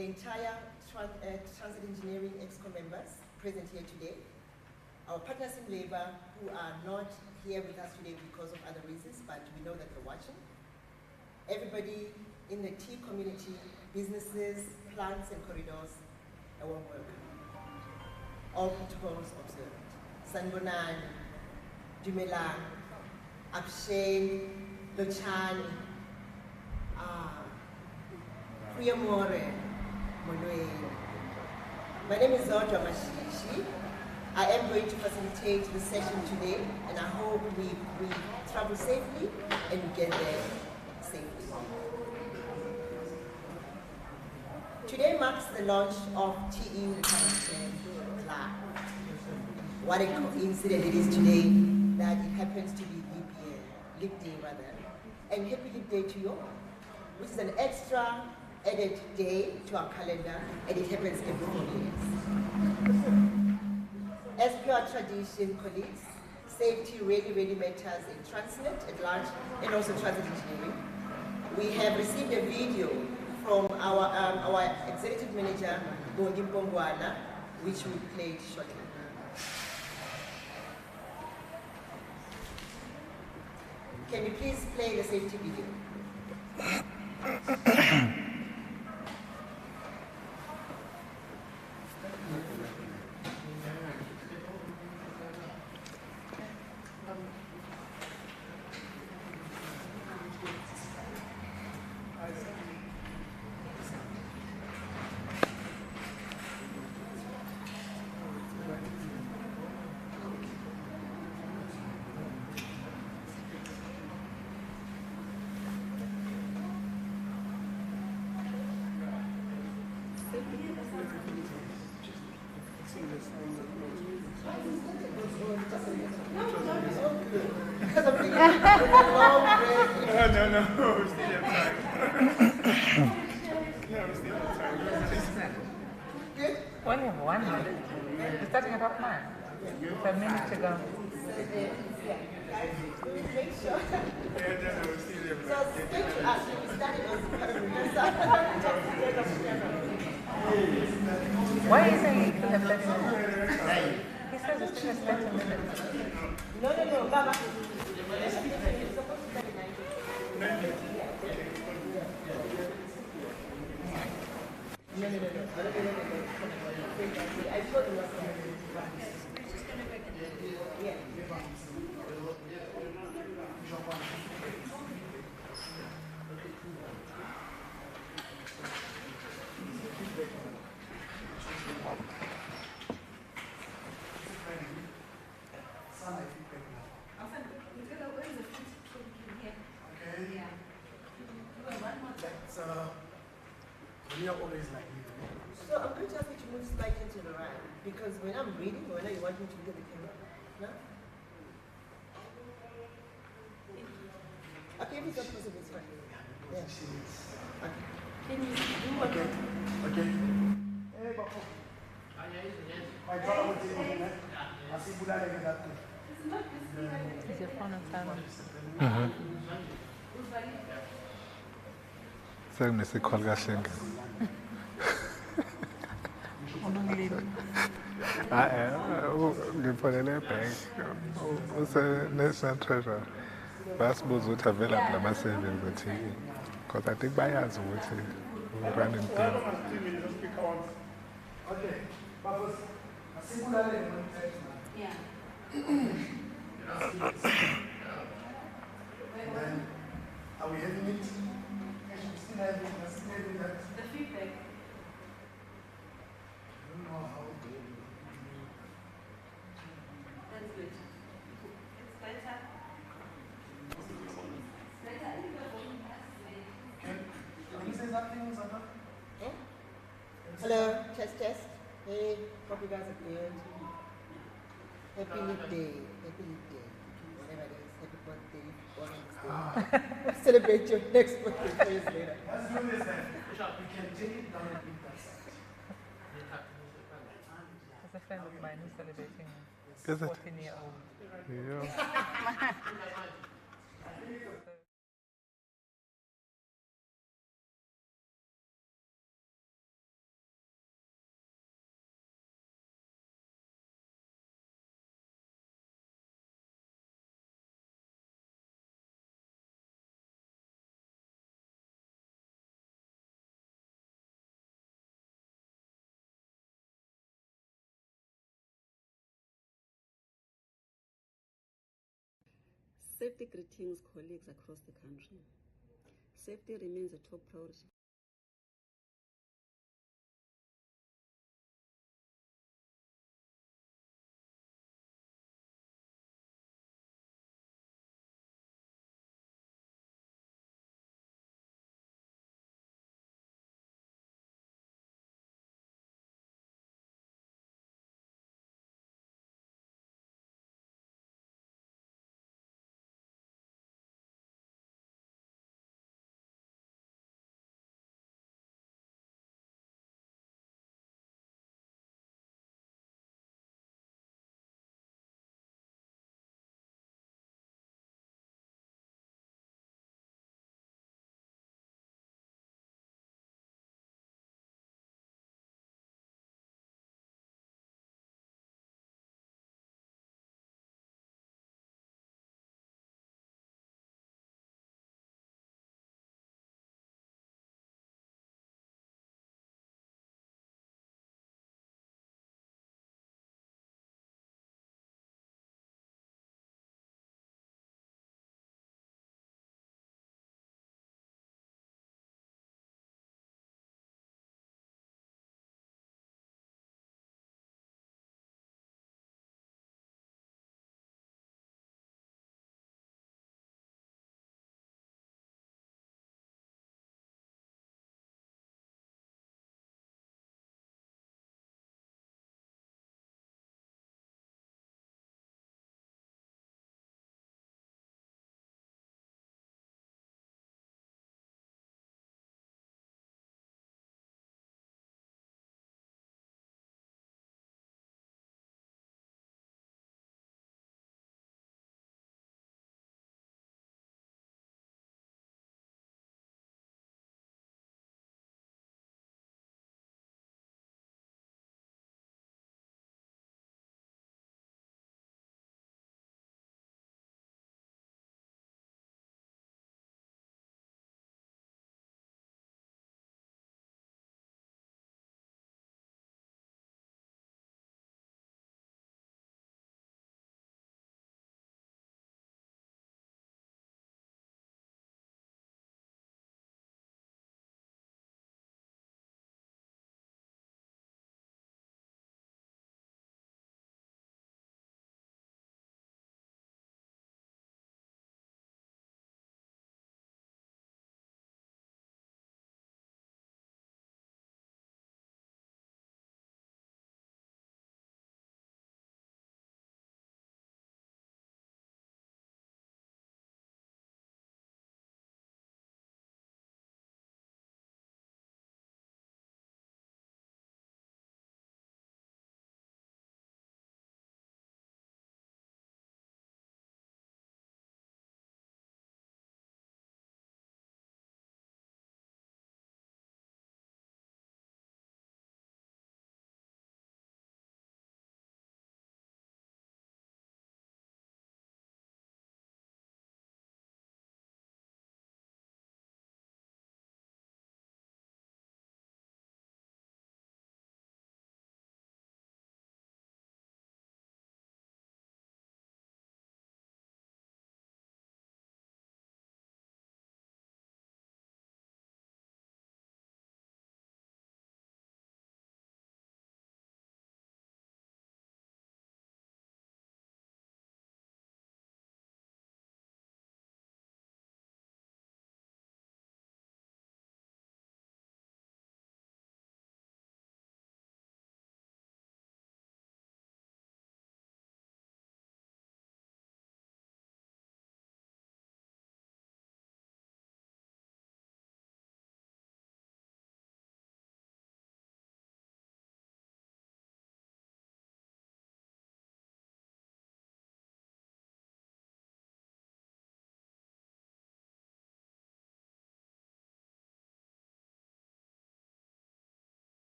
the entire Transit Engineering ExCo members present here today, our partners in labor who are not here with us today because of other reasons, but we know that they're watching, everybody in the tea community, businesses, plants and corridors, a warm welcome. All protocols observed. Sanbonani, Dumelang, Abshen, Lochani, Kuyamore, Molweni. My name is Zodwa Mashishi. I am going to facilitate the session today, and I hope we travel safely and we get there safely. Today marks the launch of TE Live. What a coincidence it is today that it happens to be leap day rather, and happy leap day to you all, which is an extra added day to our calendar, and it happens every 4 years. As per our tradition, colleagues, safety really matters in Transnet at large and also Transit Engineering. We have received a video from our executive manager, Bongi Mpongwana, which we played shortly. Can you please play the safety video? No, we still have time. No, we still have time. Good? Only 100. You're starting at half 9. 5 minutes to go. Make sure. Yeah, no, we still have So, stick to us. We started Why is he still have 30 minutes? He says he still has 30 minutes. No, Baba. No. I told you what's going yeah. We are always like you. So I'm going to ask you to move slightly to the right, because when I'm reading, whether you want me to look at the camera, no? Okay, if it's not possible, it's fine. Yeah. Okay. Can you do what? Okay. Hey, Bako. My brother was in there. I see Bulale get that too. Is your phone on silent? Sengimesikhwali kaShenga. Ngifonele ebhenki use-National Treasury basibuza ukuthi available ama-savings ethini because I think bayazi ukuthi running thing. Okay, Bako, I see Bulale get that. Yeah. And then, are we having it? Still having that. The feedback. I don't know how to do it. That's good. It's better. Can you say something, Zana? Yeah? Hello, test. Hey, hope you guys are good. Happy Leap Day. Whatever it is, happy birthday. Celebrate your next birthday 4 years later. Let's do this then. We can take it down and eat that side. There's a friend of mine who's celebrating Is his it? 14-year-old. Yeah. Safety greetings, colleagues across the country. Safety remains a top priority.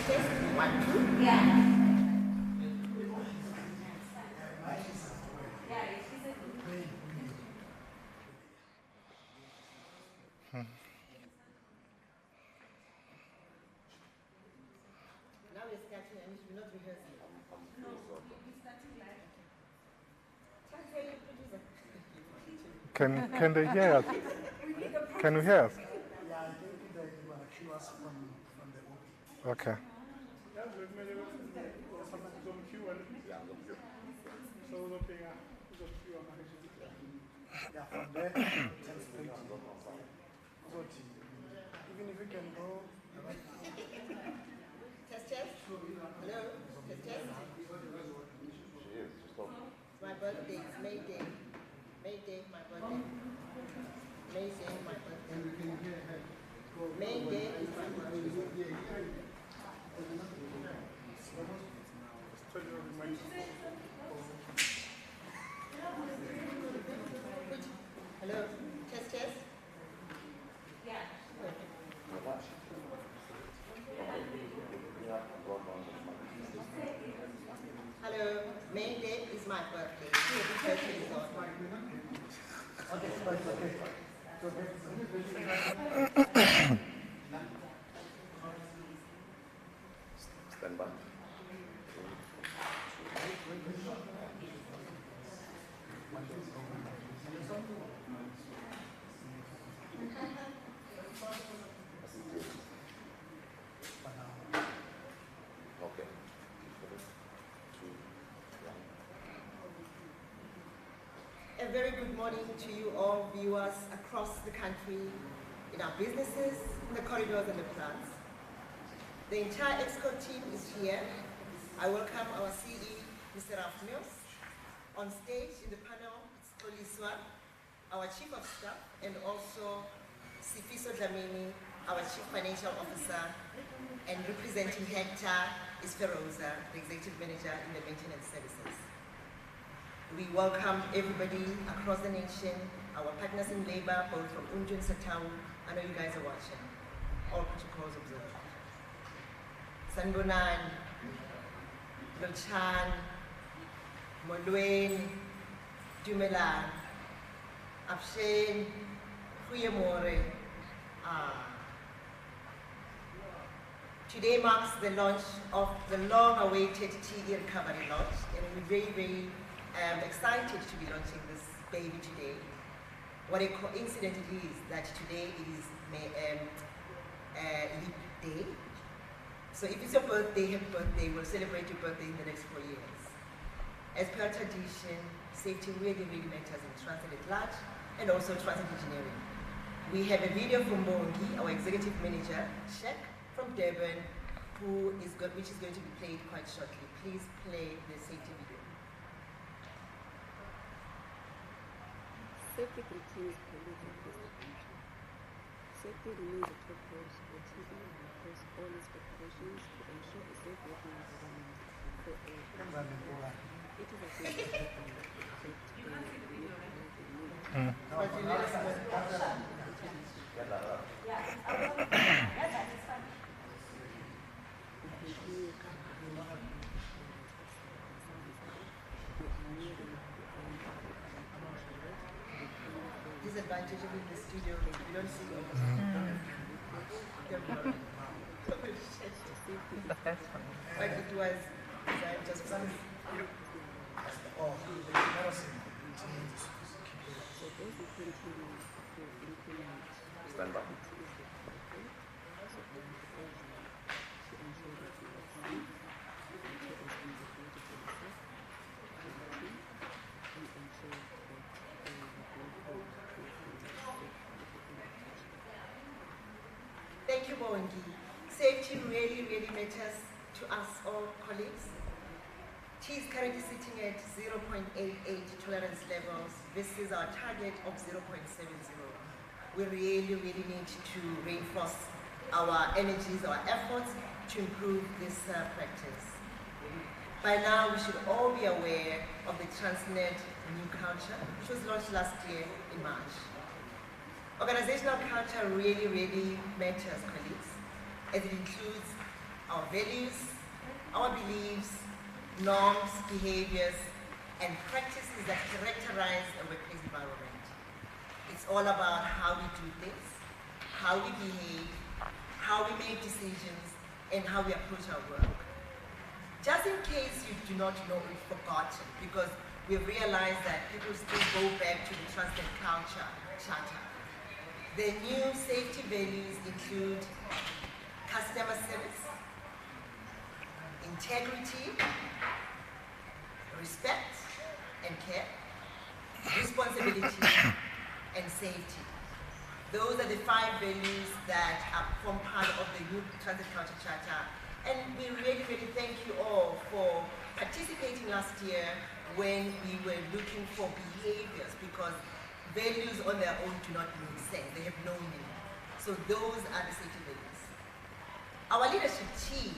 test. 1, 2. Yeah. Now we're starting and we're not rehearsing. Can they hear us? Can you hear us? Yeah, I think they're going to cue us from the OP. Okay. Yeah, from there, 10 straight. Even if we can go. Test, test. Hello? Test, test. It's my birthday. It's May Day. May Day, my birthday. May Day, my birthday. May Day is my birthday. Hello? Test, test. Yeah. Hello, May Day is my birthday. Happy birthday, Lord. Okay, it's okay. Stand by. Okay. A very good morning to you all viewers across the country, in our businesses, in the corridors and the plants. The entire EXCO team is here. I welcome our CE, Mr. Ralph Mills. On stage in the panel, it's Koliswa, our Chief of Staff, and also Sifiso Dlamini, our Chief Financial Officer, and representing Hector is Feroza, the Executive Manager in the Maintenance Services. We welcome everybody across the nation, our partners in labor, both from Unju and Satau. I know you guys are watching. All protocols observed. Sanbonan, Lochan, Molweni, Dumelan, Abshen, Kuyamore. Today marks the launch of the long-awaited TE Recovery launch, and we're very, very excited to be launching this baby today. What a coincidence it is that today is Leap Day. So if it's your birthday, happy birthday. We'll celebrate your birthday in the next 4 years. As per tradition, safety really, really matters in Transnet at large and also Transnet engineering. We have a video from Bongi, our executive manager, Shek from Durban, which is going to be played quite shortly. Please play the safety video. Safety continues to lead across the country. Safety remains a top priority for TE and across all its operations to ensure a safe working environment for all. It is a great opportunity to Disadvantage of in the studio, you don't see it. The first one. But it was just some. Oh, never seen So those who continue to implement Stand by. Thank you, Bongi. Safety really, really matters to us all colleagues. T is currently sitting at 0.88 tolerance levels versus our target of 0.70. We really, really need to reinforce our energies, our efforts to improve this practice. By now, we should all be aware of the Transnet new culture, which was launched last year in March. Organizational culture really, really matters, colleagues, as it includes our values, our beliefs, norms, behaviors, and practices that characterize a workplace environment. It's all about how we do things, how we behave, how we make decisions, and how we approach our work. Just in case you do not know, we've forgotten, because we've realized that people still go back to the Transnet culture charter. The new safety values include customer service, integrity, respect and care, responsibility, and safety. Those are the 5 values that form part of the new Transit Culture Charter. And we really, really thank you all for participating last year when we were looking for behaviors, because values on their own do not make sense. They have no meaning. So those are the safety values. Our leadership team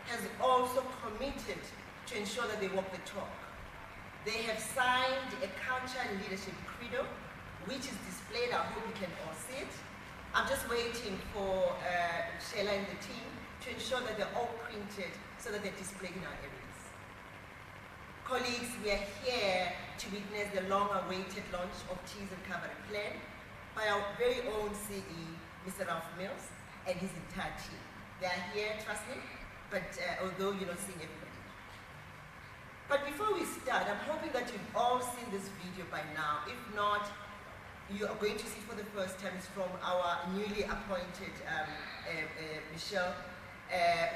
has also committed to ensure that they walk the talk. They have signed a culture and leadership credo, which is displayed. I hope you can all see it. I'm just waiting for Sheila and the team to ensure that they're all printed so that they're displayed in our areas. Colleagues, we are here to witness the long-awaited launch of T's Recovery Plan by our very own CE, Mr. Ralph Mills, and his entire team. They are here, trust me, but although you're not seeing everybody. But before we start, I'm hoping that you've all seen this video by now. If not, you are going to see for the first time. It's from our newly appointed Michelle,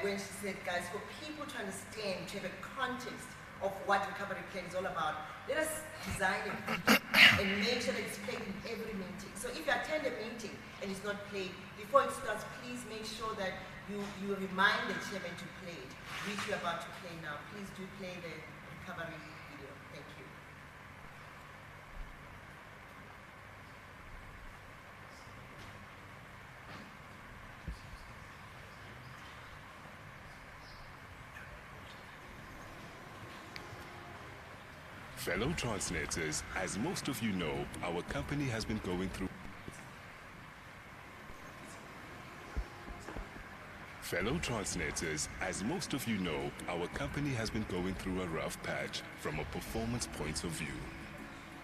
when she said, guys, for people to understand, to have a context of what recovery plan is all about, let us design a video and make sure that it's played in every meeting. So if you attend a meeting and it's not played, before it starts, please make sure that you remind the chairman to play it, which we're about to play now. Please do play the recovery video. Thank you. Fellow Transnetters, as most of you know, our company has been going through Fellow Transnetters, as most of you know, our company has been going through a rough patch from a performance point of view.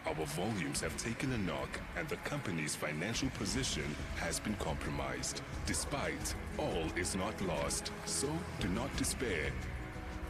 Our volumes have taken a knock and the company's financial position has been compromised. Despite, all is not lost, so do not despair.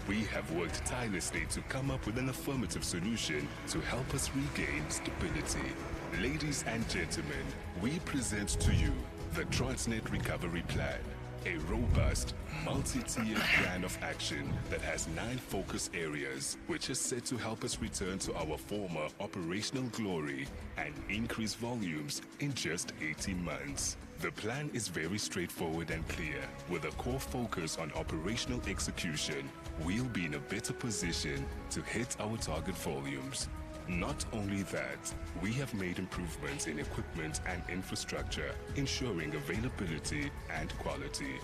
We have worked tirelessly to come up with an affirmative solution to help us regain stability. Ladies and gentlemen, we present to you the Transnet Recovery Plan, a robust, multi-tiered plan of action that has 9 focus areas, which is set to help us return to our former operational glory and increase volumes in just 18 months. The plan is very straightforward and clear. With a core focus on operational execution, we'll be in a better position to hit our target volumes. Not only that, we have made improvements in equipment and infrastructure, ensuring availability and quality.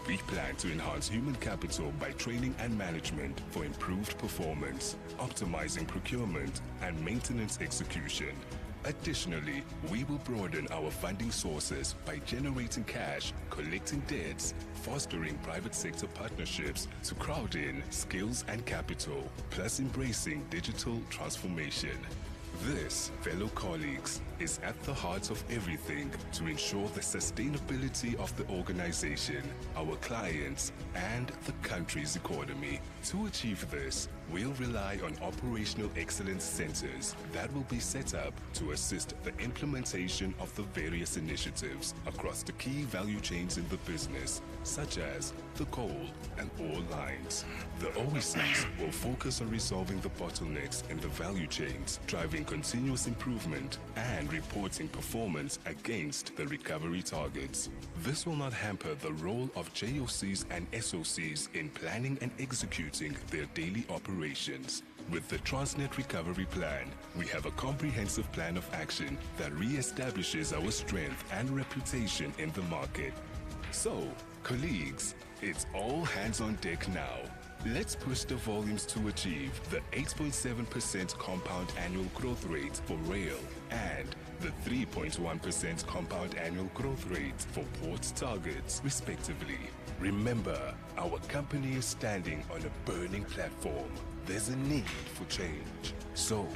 We plan to enhance human capital by training and management for improved performance, optimizing procurement and maintenance execution. Additionally, we will broaden our funding sources by generating cash, collecting debts, fostering private sector partnerships to crowd in skills and capital, plus embracing digital transformation. This, fellow colleagues, is at the heart of everything to ensure the sustainability of the organization, our clients, and the country's economy. To achieve this, we'll rely on operational excellence centers that will be set up to assist the implementation of the various initiatives across the key value chains in the business, such as the coal and ore lines. The OECs will focus on resolving the bottlenecks in the value chains, driving continuous improvement and reporting performance against the recovery targets. This will not hamper the role of JOCs and SOCs in planning and executing their daily operations. With the Transnet Recovery Plan, we have a comprehensive plan of action that re-establishes our strength and reputation in the market. So, colleagues, it's all hands on deck now. Let's push the volumes to achieve the 8.7% compound annual growth rate for rail and the 3.1% compound annual growth rate for port targets, respectively. Remember, our company is standing on a burning platform. There's a need for change. So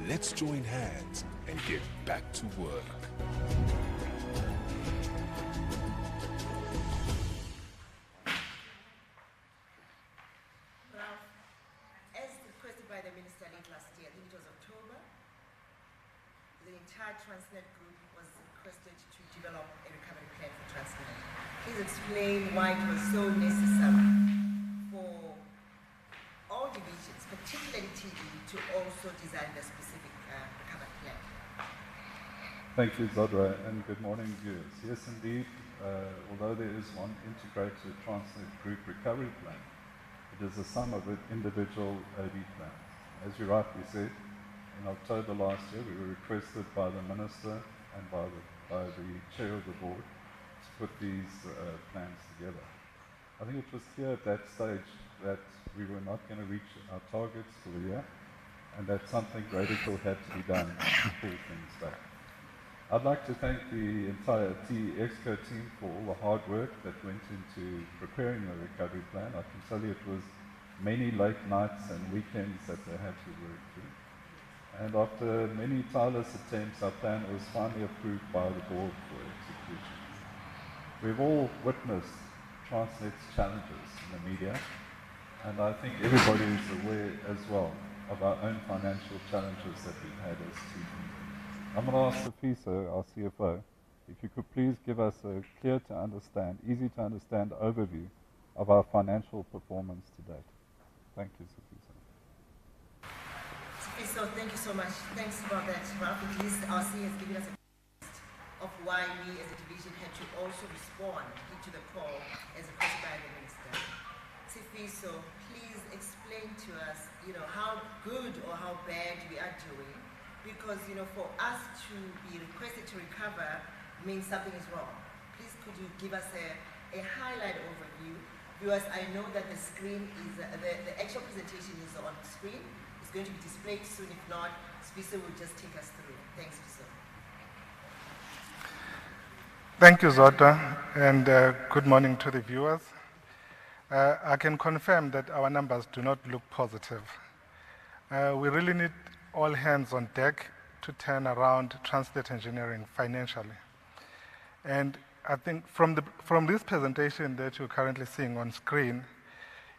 let's join hands and get back to work. Ralph, as requested by the Minister late last year, I think it was October, the entire Transnet group was requested to develop a recovery plan for Transnet. Please explain why it was so necessary for all divisions, particularly TE, to also design the specific recovery plan. Thank you, Zodra, and good morning, viewers. Yes, indeed, although there is one integrated Transnet Group recovery plan, it is a sum of individual OD plans. As you rightly said, in October last year, we were requested by the Minister and by the Chair of the Board to put these plans together. I think it was clear at that stage that we were not going to reach our targets for the year, and that something radical had to be done to pull things back. I'd like to thank the entire TE Exco team for all the hard work that went into preparing the recovery plan. I can tell you it was many late nights and weekends that they had to work through. And after many tireless attempts, our plan was finally approved by the board for execution. We've all witnessed Transnet's challenges in the media, and I think everybody is aware as well of our own financial challenges that we've had as TE. I'm going to ask Sifiso, our CFO, if you could please give us a clear to understand, easy to understand overview of our financial performance to date. Thank you, Sifiso. Sifiso, thank you so much. Thanks about that, Ralph. At least our CEO has given us a list of why we as a division had to also respond to the call as requested by the Minister. Sifiso, please explain to us, how good or how bad we are doing. Because, for us to be requested to recover means something is wrong. Please could you give us a highlight overview? Viewers, I know that the screen is, the actual presentation is on screen. It's going to be displayed soon. If not, Sifiso will just take us through. Thanks, Sifiso. Thank you, Zodwa, and good morning to the viewers. I can confirm that our numbers do not look positive. We really need all hands on deck to turn around Transnet Engineering financially. And I think from this presentation that you're currently seeing on screen,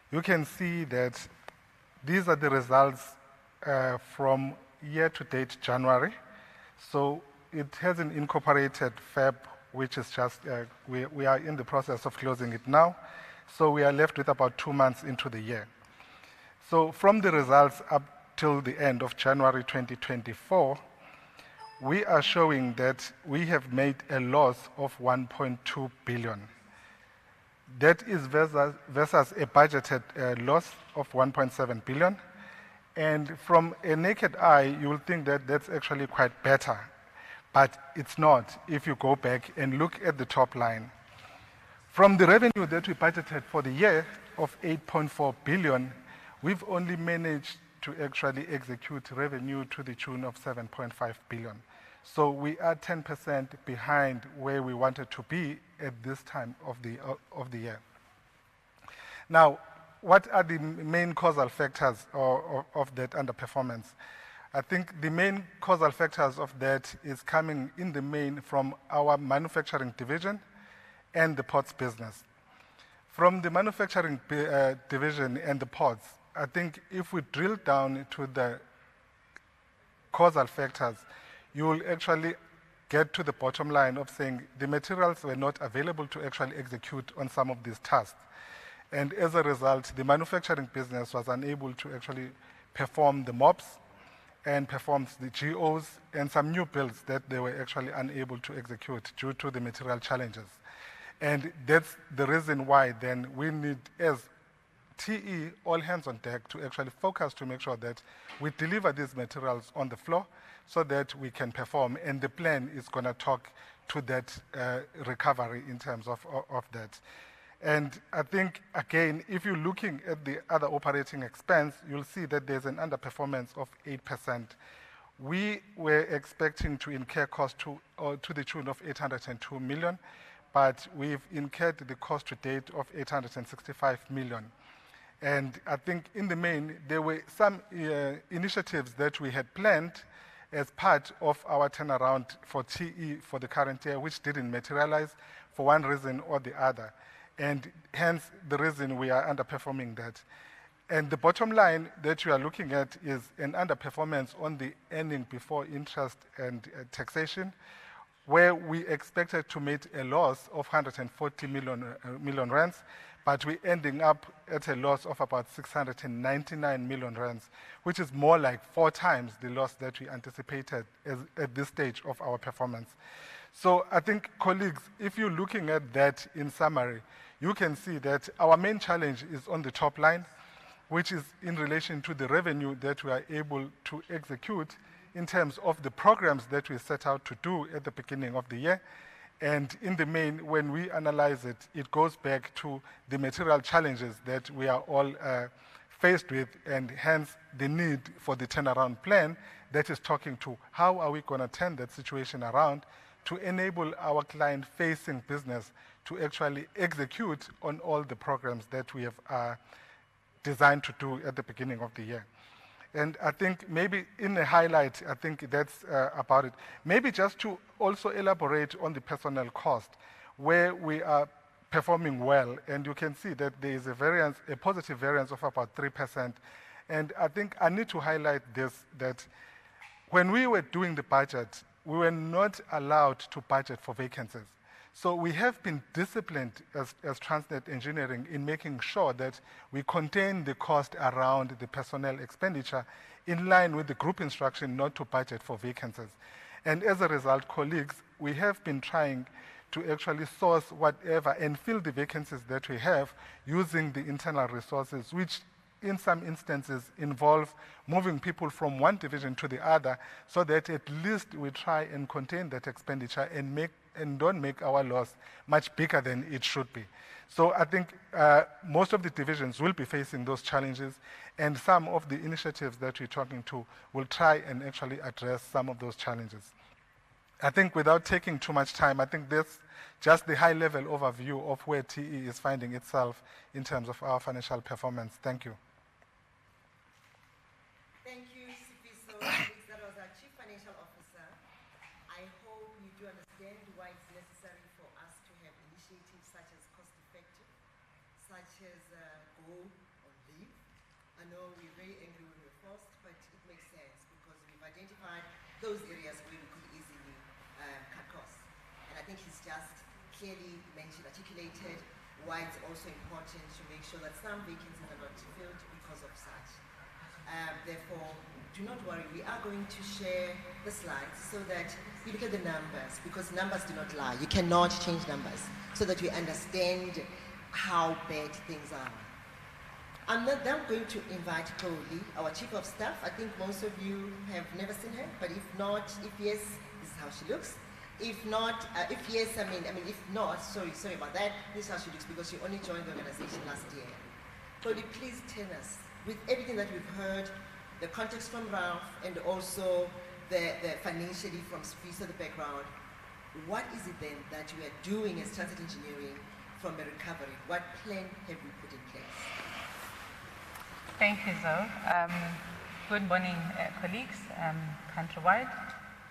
you can see that these are the results from year-to-date January. So it hasn't incorporated Feb, which is just, we are in the process of closing it now. So we are left with about 2 months into the year. So from the results up till the end of January 2024, we are showing that we have made a loss of 1.2 billion. That is versus a budgeted loss of 1.7 billion. And from a naked eye, you will think that that's actually quite better. But it's not if you go back and look at the top line. From the revenue that we budgeted for the year of 8.4 billion, we've only managed to actually execute revenue to the tune of 7.5 billion. So we are 10% behind where we wanted to be at this time of the year. Now, what are the main causal factors of that underperformance? I think the main causal factors of that is coming in the main from our manufacturing division and the ports business. From the manufacturing division and the ports, I think if we drill down to the causal factors, you will actually get to the bottom line of saying the materials were not available to actually execute on some of these tasks. And as a result, the manufacturing business was unable to actually perform the MOPs and perform the GOs and some new builds that they were actually unable to execute due to the material challenges. And that's the reason why then we need, as TE, all hands on deck to actually focus to make sure that we deliver these materials on the floor so that we can perform. And the plan is going to talk to that recovery in terms of that. And I think, again, if you're looking at the other operating expense, you'll see that there's an underperformance of 8%. We were expecting to incur costs to the tune of 802 million, but we've incurred the cost to date of 865 million. And I think in the main, there were some initiatives that we had planned as part of our turnaround for TE for the current year, which didn't materialize for one reason or the other. And hence the reason we are underperforming that. And the bottom line that you are looking at is an underperformance on the earning before interest and taxation, where we expected to make a loss of 140 million rands, but we're ending up at a loss of about 699 million rands, which is more like 4 times the loss that we anticipated at this stage of our performance. So I think, colleagues, if you're looking at that in summary, you can see that our main challenge is on the top line, which is in relation to the revenue that we are able to execute in terms of the programs that we set out to do at the beginning of the year. And in the main, when we analyze it, it goes back to the material challenges that we are all faced with, and hence the need for the turnaround plan that is talking to how are we going to turn that situation around to enable our client-facing business to actually execute on all the programs that we have designed to do at the beginning of the year. And I think maybe in a highlight, I think that's about it. Maybe just to also elaborate on the personnel cost, where we are performing well, and you can see that there is a variance, a positive variance of about 3%. And I think I need to highlight this, that when we were doing the budget, we were not allowed to budget for vacancies. So we have been disciplined as Transnet Engineering in making sure that we contain the cost around the personnel expenditure in line with the group instruction not to budget for vacancies. And as a result, colleagues, we have been trying to actually source whatever and fill the vacancies that we have using the internal resources, which in some instances involve moving people from one division to the other, so that at least we try and contain that expenditure and don't make our loss much bigger than it should be. So I think most of the divisions will be facing those challenges, and some of the initiatives that we're talking to will try and actually address some of those challenges. I think without taking too much time, I think that's just the high-level overview of where TE is finding itself in terms of our financial performance. Thank you. Thank you, Sifiso. That was our Chief Financial Officer. I hope you do understand why it's necessary for us to have initiatives such as cost-effective, such as go or leave. I know we're very angry when we're forced, but it makes sense because we've identified those areas where we could easily cut costs. And I think he's just clearly mentioned, articulated why it's also important to make sure that some vacancies are not filled because of such. Therefore, do not worry, we are going to share the slides so that you look at the numbers, because numbers do not lie. You cannot change numbers, so that we understand how bad things are. I'm not now going to invite Cody, our Chief of Staff. I think most of you have never seen her, but if not, if yes, this is how she looks. If not, if yes, if not, sorry about that, this is how she looks, because she only joined the organization last year. Cody, please tell us, with everything that we've heard, the context from Ralph, and also the financially from Sifiso, the background, what is it then that we are doing as Transnet Engineering from a recovery? What plan have we put in place? Thank you, Zoe. Good morning, colleagues, countrywide.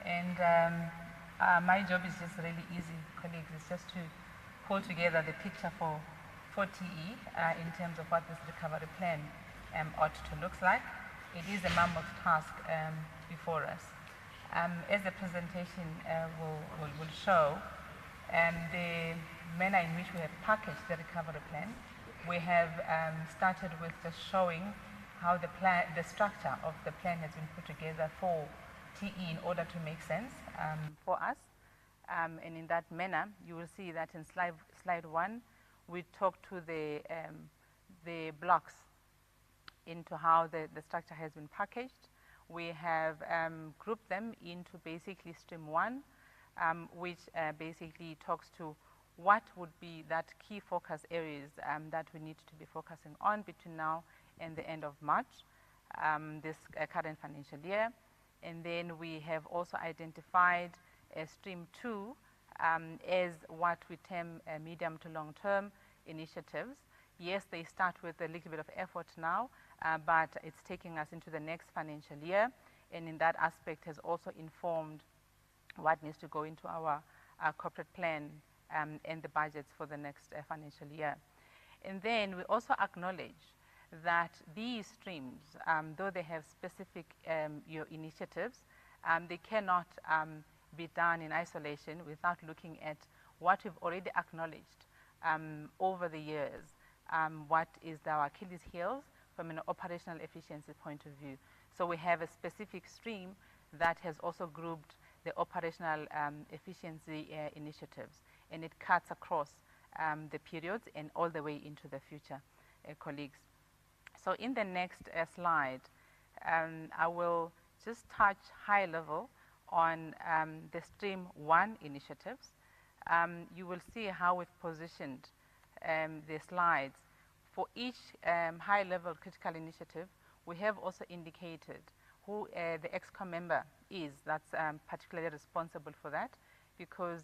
And my job is just really easy, colleagues. It's just to pull together the picture for TE in terms of what this recovery plan ought to look like. It is a mammoth task before us. As the presentation will show, the manner in which we have packaged the recovery plan, we have started with just showing how the structure of the plan has been put together for TE in order to make sense for us. And in that manner, you will see that in slide 1, we talk to the blocks into how the structure has been packaged. We have grouped them into basically stream 1, which basically talks to what would be that key focus areas that we need to be focusing on between now and the end of March, this current financial year. And then we have also identified stream 2, as what we term medium to long-term initiatives. Yes, they start with a little bit of effort now, but it's taking us into the next financial year, and in that aspect has also informed what needs to go into our corporate plan and the budgets for the next financial year. And then we also acknowledge that these streams, though they have specific your initiatives, they cannot be done in isolation without looking at what we've already acknowledged over the years, what is our Achilles heels from an operational efficiency point of view. So we have a specific stream that has also grouped the operational efficiency initiatives, and it cuts across the periods and all the way into the future, colleagues. So in the next slide, I will just touch high level on the Stream 1 initiatives. You will see how we've positioned the slides. For each high level critical initiative, we have also indicated who the ExCom member is that's particularly responsible for that, because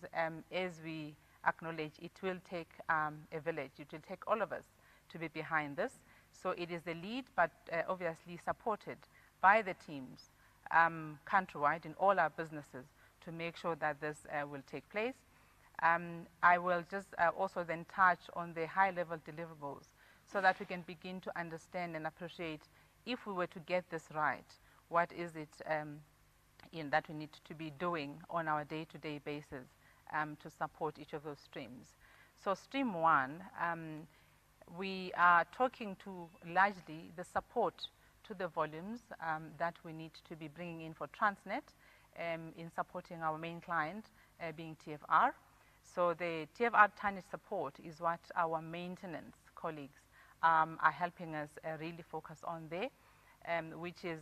as we acknowledge, it will take a village, it will take all of us to be behind this. So it is the lead, but obviously supported by the teams countrywide in all our businesses to make sure that this will take place. I will just also then touch on the high-level deliverables so that we can begin to understand and appreciate, if we were to get this right, what is it that we need to be doing on our day-to-day basis to support each of those streams. So Stream 1, we are talking to largely the support to the volumes that we need to be bringing in for Transnet in supporting our main client being TFR. So the TFR tonnage support is what our maintenance colleagues are helping us really focus on there, which is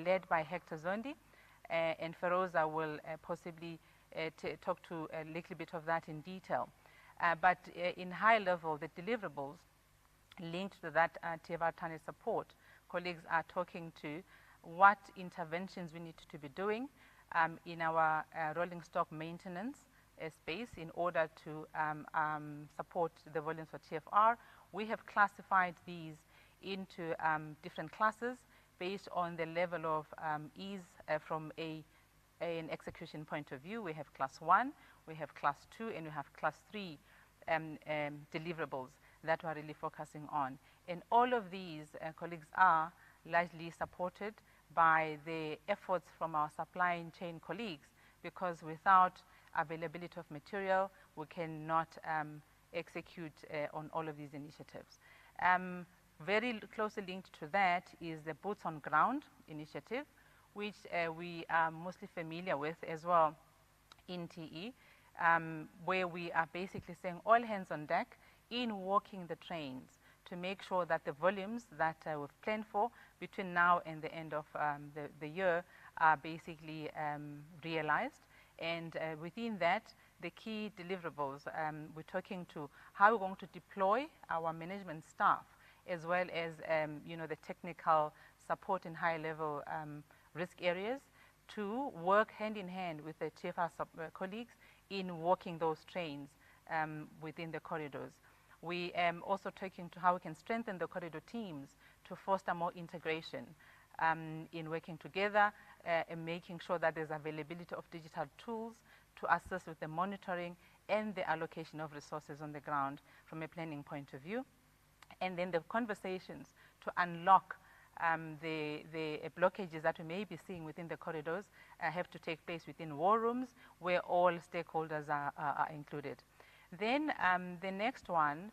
led by Hector Zondi, and Feroza will possibly talk to a little bit of that in detail. But in high level, the deliverables linked to that TFR tonnage support, colleagues are talking to what interventions we need to be doing in our rolling stock maintenance space in order to support the volumes for TFR. We have classified these into different classes based on the level of ease from an execution point of view. We have class 1, we have class 2, and we have class 3 deliverables that we're really focusing on. And all of these colleagues are largely supported by the efforts from our supply chain colleagues, because without availability of material, we cannot execute on all of these initiatives. Very closely linked to that is the Boots on Ground initiative, which we are mostly familiar with as well in TE, where we are basically saying all hands on deck in walking the trains to make sure that the volumes that we've planned for between now and the end of the year are basically realized. And within that, the key deliverables, we're talking to how we're going to deploy our management staff, as well as the technical support in high-level risk areas, to work hand in hand with the TFR colleagues in walking those trains within the corridors. We also talking to how we can strengthen the corridor teams to foster more integration in working together and making sure that there's availability of digital tools to assist with the monitoring and the allocation of resources on the ground from a planning point of view. And then the conversations to unlock the blockages that we may be seeing within the corridors have to take place within war rooms where all stakeholders are included. Then the next one,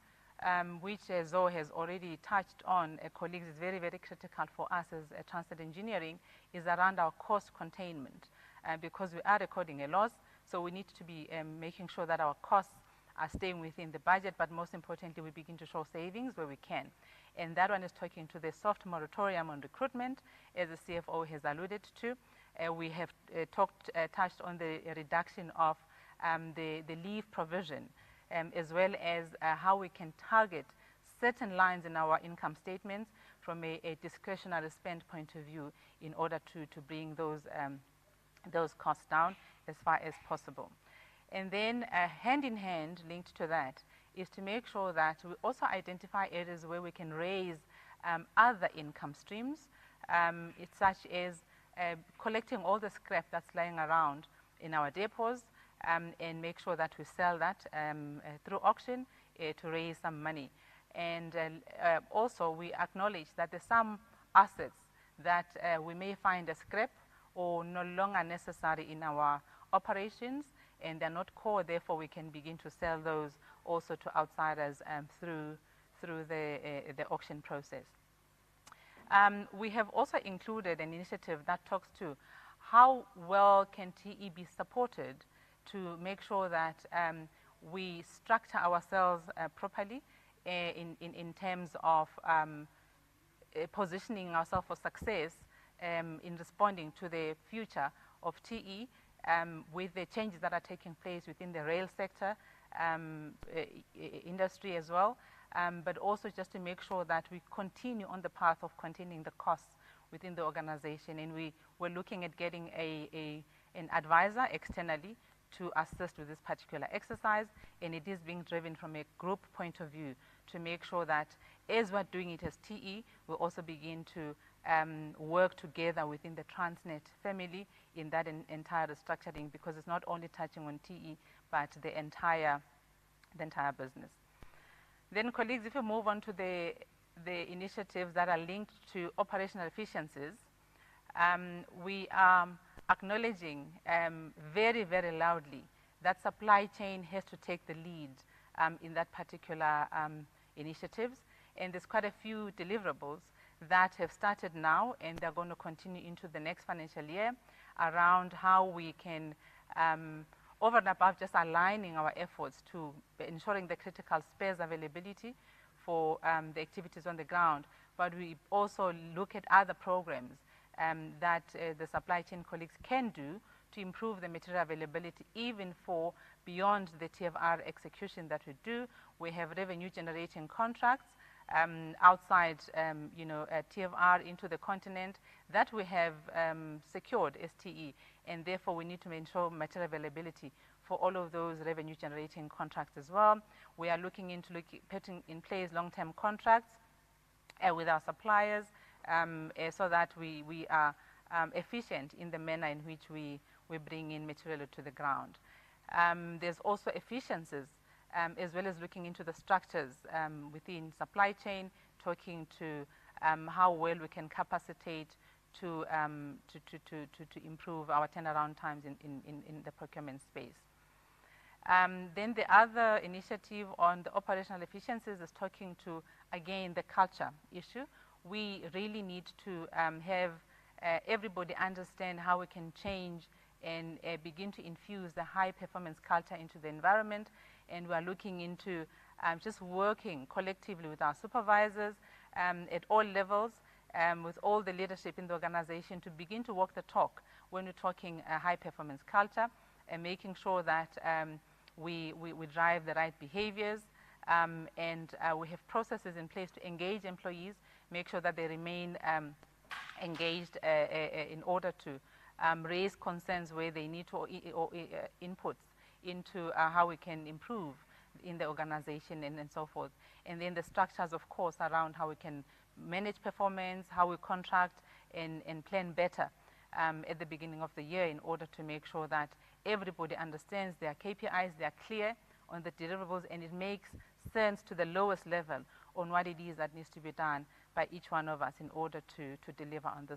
which Zoe has already touched on, colleagues, is very, very critical for us as Transnet Engineering, is around our cost containment, because we are recording a loss, so we need to be making sure that our costs are staying within the budget, but most importantly, we begin to show savings where we can. And that one is talking to the soft moratorium on recruitment, as the CFO has alluded to. We have touched on the reduction of the leave provision, as well as how we can target certain lines in our income statements from a discretionary spend point of view in order to bring those costs down as far as possible. And then hand in hand, linked to that, is to make sure that we also identify areas where we can raise other income streams, it's such as collecting all the scrap that's lying around in our depots, and make sure that we sell that through auction to raise some money. And also we acknowledge that there's some assets that we may find as scrap or no longer necessary in our operations, and they're not core, therefore we can begin to sell those also to outsiders through the auction process. We have also included an initiative that talks to how well can TE be supported to make sure that we structure ourselves properly in terms of positioning ourselves for success in responding to the future of TE with the changes that are taking place within the rail sector, industry as well, but also just to make sure that we continue on the path of containing the costs within the organization. And we're looking at getting an advisor externally to assist with this particular exercise, and it is being driven from a group point of view to make sure that as we're doing it as TE, we'll also begin to work together within the Transnet family in that entire restructuring, because it's not only touching on TE, but the entire business. Then, colleagues, if you move on to the initiatives that are linked to operational efficiencies, we are acknowledging very, very loudly that supply chain has to take the lead in that particular initiatives. And there's quite a few deliverables that have started now, and they're going to continue into the next financial year around how we can, over and above just aligning our efforts to ensuring the critical spares availability for the activities on the ground, but we also look at other programs that the supply chain colleagues can do to improve the material availability, even for beyond the TFR execution that we do. We have revenue generating contracts outside, TFR into the continent that we have secured STE, and therefore we need to ensure material availability for all of those revenue generating contracts as well. We are looking into putting in place long-term contracts with our suppliers so that we are efficient in the manner in which we bring in material to the ground. There's also efficiencies as well as looking into the structures within supply chain, talking to how well we can capacitate to improve our turnaround times in the procurement space. Then the other initiative on the operational efficiencies is talking to, again, the culture issue. We really need to have everybody understand how we can change and begin to infuse the high performance culture into the environment. And we are looking into just working collectively with our supervisors at all levels, with all the leadership in the organization, to begin to walk the talk when we're talking high performance culture, and making sure that we drive the right behaviors, and we have processes in place to engage employees, make sure that they remain engaged in order to raise concerns where they need to, or inputs into how we can improve in the organization and so forth. And then the structures, of course, around how we can manage performance, how we contract and plan better at the beginning of the year, in order to make sure that everybody understands their KPIs, they are clear on the deliverables, and it makes sense to the lowest level on what it is that needs to be done by each one of us in order to deliver on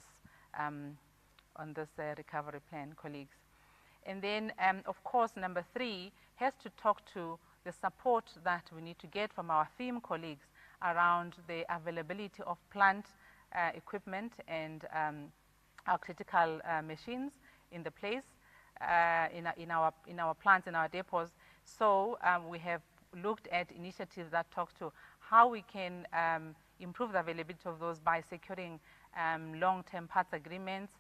this recovery plan, colleagues. And then, of course, number 3 has to talk to the support that we need to get from our theme colleagues around the availability of plant equipment and our critical machines in the place, in our plants, in our depots. So we have looked at initiatives that talk to how we can improve the availability of those by securing long-term parts agreements,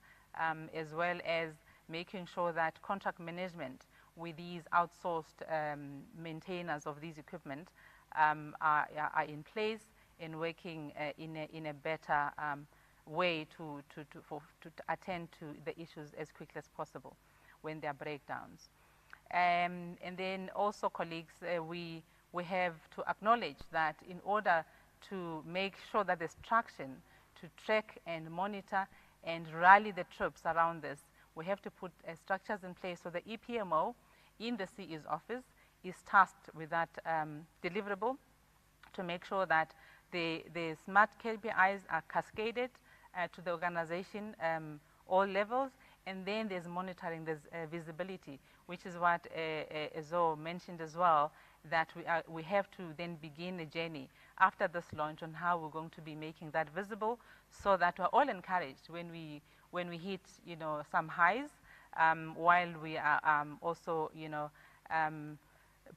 as well as making sure that contract management with these outsourced maintainers of these equipment are in place and working in a better way to attend to the issues as quickly as possible when there are breakdowns. And then also, colleagues, we have to acknowledge that in order to make sure that there's traction to track and monitor and rally the troops around this, we have to put structures in place. So the EPMO in the CE's office is tasked with that deliverable to make sure that the smart KPIs are cascaded to the organization, all levels, and then there's monitoring, there's visibility, which is what Zo mentioned as well, that we have to then begin a journey after this launch on how we're going to be making that visible, so that we're all encouraged when we hit, you know, some highs, while we are also, you know,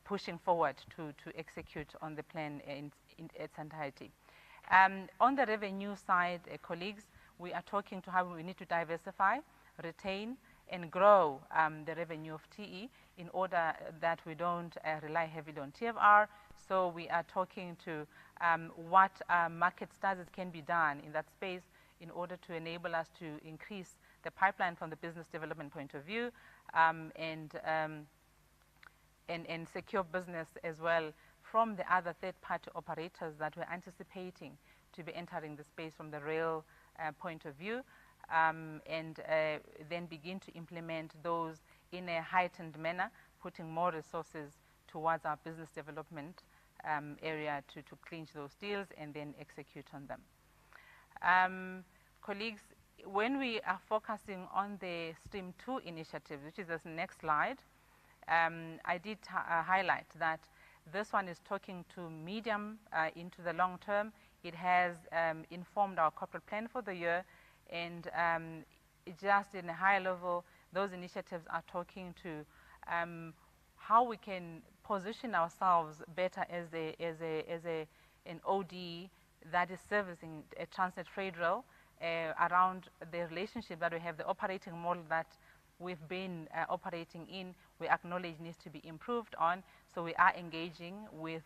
pushing forward to execute on the plan in its entirety. On the revenue side, colleagues, we are talking to how we need to diversify, retain, and grow the revenue of TE in order that we don't rely heavily on TFR. So we are talking to what market studies can be done in that space in order to enable us to increase the pipeline from the business development point of view, and secure business as well from the other third-party operators that we're anticipating to be entering the space from the rail point of view, and then begin to implement those in a heightened manner, putting more resources towards our business development area to clinch those deals and then execute on them. Colleagues, when we are focusing on the Stream 2 initiative, which is this next slide, I did highlight that this one is talking to medium into the long term. It has informed our corporate plan for the year, and just in a high level, those initiatives are talking to how we can position ourselves better as an OD that is servicing a Transnet trade rail around the relationship that we have, the operating model that we've been operating in, we acknowledge needs to be improved on. So we are engaging with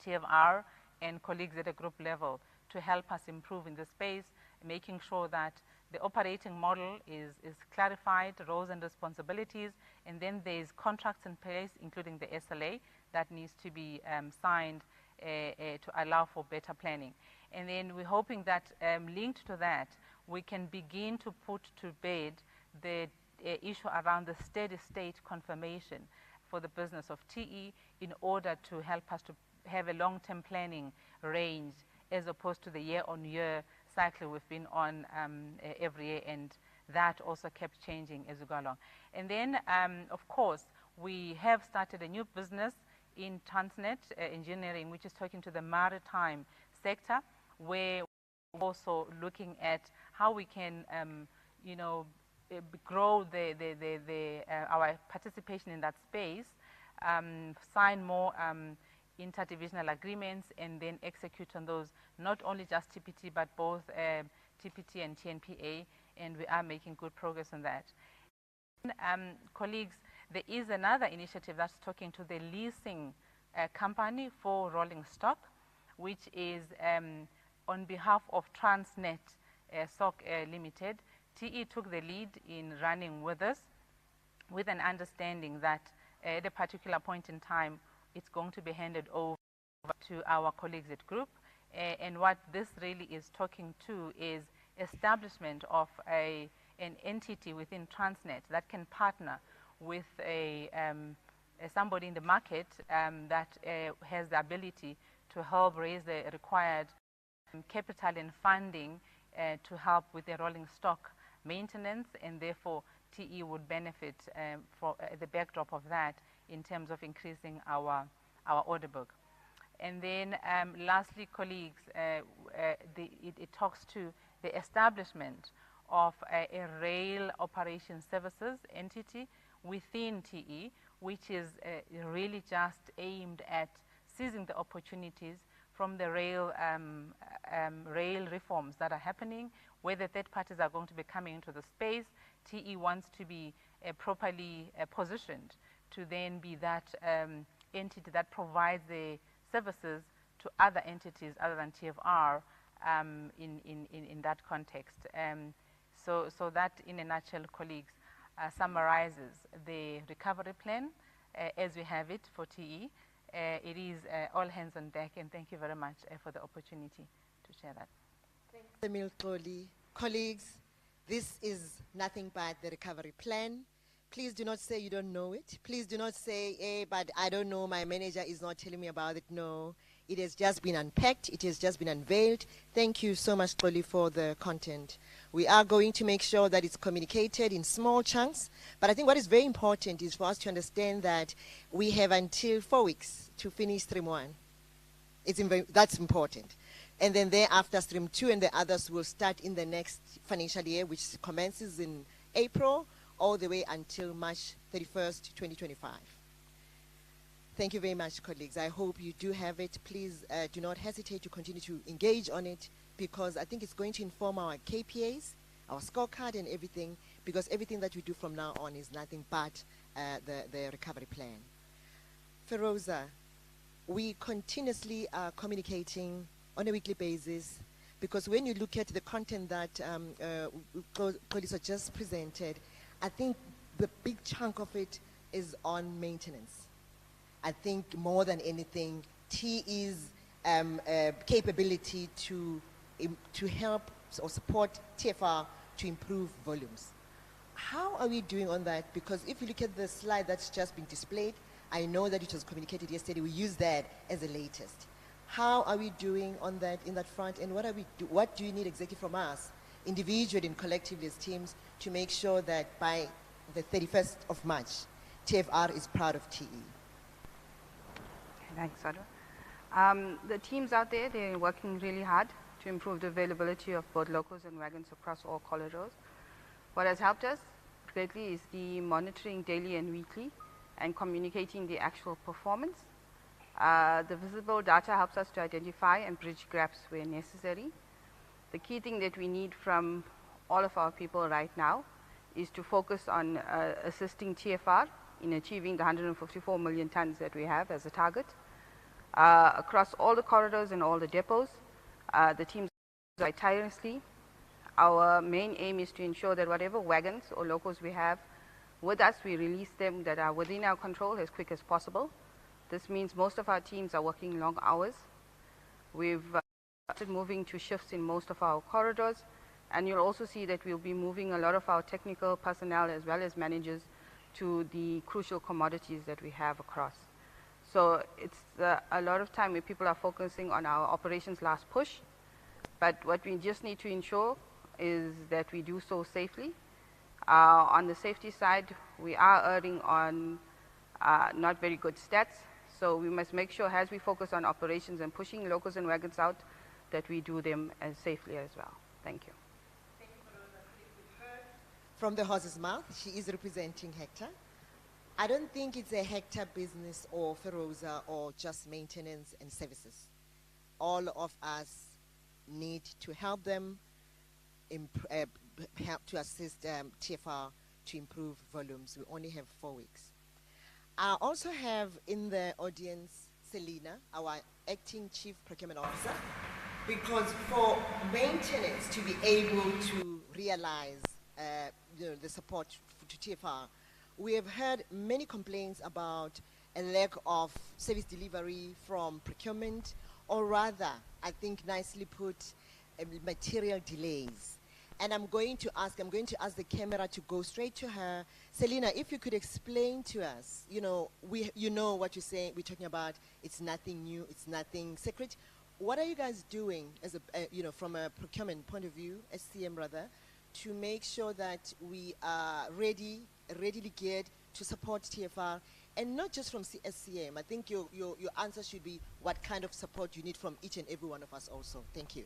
TFR and colleagues at a group level to help us improve in the space, making sure that the operating model is clarified, roles and responsibilities, and then there's contracts in place, including the SLA, that needs to be signed to allow for better planning. And then we're hoping that linked to that, we can begin to put to bed the issue around the steady state confirmation for the business of TE in order to help us to have a long-term planning range as opposed to the year-on-year cycle we've been on every year, and that also kept changing as we go along. And then, of course, we have started a new business in Transnet Engineering, which is talking to the maritime sector, where we're also looking at how we can, you know, grow our participation in that space, sign more interdivisional agreements, and then execute on those, not only just TPT, but both TPT and TNPA, and we are making good progress on that. Colleagues, there is another initiative that's talking to the leasing company for rolling stock, which is on behalf of Transnet SOC Limited. TE took the lead in running with us, with an understanding that at a particular point in time, it's going to be handed over to our colleagues at Group. And what this really is talking to is establishment of an entity within Transnet that can partner with somebody in the market that has the ability to help raise the required capital and funding to help with the rolling stock maintenance, and therefore TE would benefit for the backdrop of that in terms of increasing our order book. And then lastly, colleagues, it talks to the establishment of a rail operation services entity within TE, which is really just aimed at seizing the opportunities from the rail reforms that are happening, where the third parties are going to be coming into the space. TE wants to be properly positioned to then be that entity that provides the services to other entities other than TFR in that context. So that, in a nutshell, colleagues. summarizes the recovery plan as we have it for TE. It is all hands on deck, and thank you very much for the opportunity to share that. Emil Xoli. Colleagues, this is nothing but the recovery plan. Please do not say you don't know it. Please do not say, hey, but I don't know, my manager is not telling me about it. No, it has just been unpacked. It has just been unveiled. Thank you so much, Xoli, for the content. We are going to make sure that it's communicated in small chunks. But I think what is very important is for us to understand that we have until 4 weeks to finish Stream 1. That's important. And then thereafter, Stream 2 and the others will start in the next financial year, which commences in April, all the way until March 31st, 2025. Thank you very much, colleagues. I hope you do have it. Please do not hesitate to continue to engage on it, because I think it's going to inform our KPAs, our scorecard and everything, because everything that we do from now on is nothing but the recovery plan. Feroza, we continuously are communicating on a weekly basis, because when you look at the content that Xoliso just presented, I think the big chunk of it is on maintenance. I think more than anything, TE's capability to help or support TFR to improve volumes. How are we doing on that? Because if you look at the slide that's just been displayed, I know that it was communicated yesterday. We use that as the latest. How are we doing on that, in that front, and what do you need exactly from us, individually and collectively as teams, to make sure that by the 31st of March, TFR is proud of TE? Thanks, Sadwa. The teams out there, they're working really hard to improve the availability of both locals and wagons across all corridors. What has helped us greatly is the monitoring daily and weekly and communicating the actual performance. The visible data helps us to identify and bridge gaps where necessary. The key thing that we need from all of our people right now is to focus on assisting TFR in achieving the 154 million tons that we have as a target. Across all the corridors and all the depots, the teams work tirelessly. Our main aim is to ensure that whatever wagons or locals we have with us, we release them that are within our control as quick as possible. This means most of our teams are working long hours. We've started moving to shifts in most of our corridors, and you'll also see that we'll be moving a lot of our technical personnel as well as managers to the crucial commodities that we have across. So it's a lot of time where people are focusing on our operations last push, but what we just need to ensure is that we do so safely. On the safety side, we are erring on not very good stats, so we must make sure as we focus on operations and pushing locals and wagons out, that we do them as safely as well. Thank you. Thank you, Feroza. From the horse's mouth, she is representing Hector. I don't think it's a Hector business or Feroza or just maintenance and services. All of us need to help them, help to assist TFR to improve volumes. We only have 4 weeks. I also have in the audience Selina, our acting chief procurement officer, because for maintenance to be able to realize the support to TFR, we have heard many complaints about a lack of service delivery from procurement, or rather, I think nicely put, material delays. And I'm going to ask the camera to go straight to her. Selina, if you could explain to us, you know what you're saying, we're talking about, it's nothing new, it's nothing secret. What are you guys doing as a, from a procurement point of view, SCM rather, to make sure that we are readily geared to support TFR, and not just from SCM? I think your answer should be what kind of support you need from each and every one of us also. Thank you.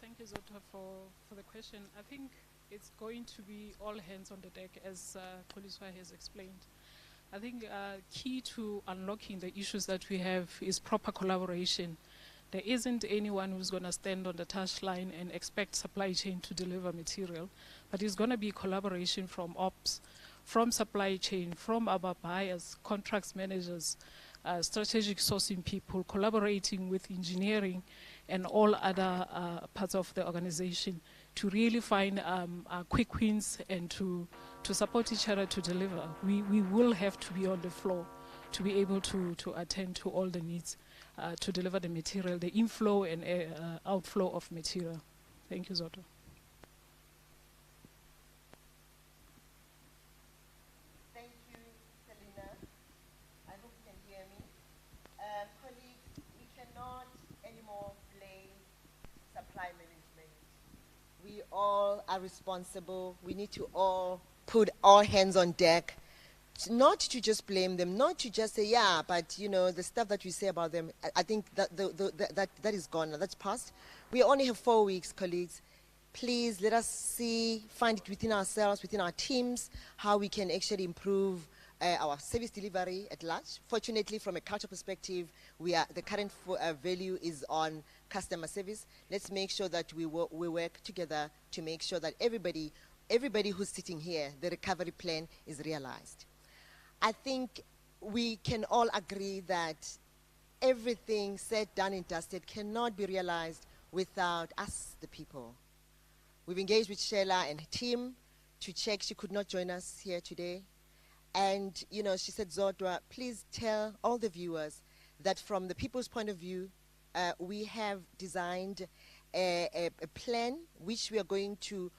Thank you, Zota, for the question. I think it's going to be all hands on the deck, as Xoliso has explained. I think key to unlocking the issues that we have is proper collaboration. There isn't anyone who's going to stand on the touchline and expect supply chain to deliver material, but it's going to be collaboration from ops, from supply chain, from our buyers, contracts managers, strategic sourcing people, collaborating with engineering and all other parts of the organization to really find quick wins and to support each other to deliver. We will have to be on the floor to be able to attend to all the needs to deliver the material, the inflow and outflow of material. Thank you, Zoto. Thank you, Selina. I hope you can hear me. Colleagues, we cannot anymore blame supply management. We all are responsible. We need to all put our hands on deck, not to just blame them, not to just say, yeah, but you know, the stuff that we say about them, I think that that is gone, that's past. We only have 4 weeks, colleagues. Please let us find it within ourselves, within our teams, how we can actually improve our service delivery at large. Fortunately, from a culture perspective, the current value is on customer service. Let's make sure that we work together to make sure that everybody who's sitting here, the recovery plan is realized. I think we can all agree that everything said, done, and dusted cannot be realized without us, the people. We've engaged with Sheila and her team to check. She could not join us here today. And, you know, she said, Zodwa, please tell all the viewers that from the people's point of view, we have designed a plan which we are going to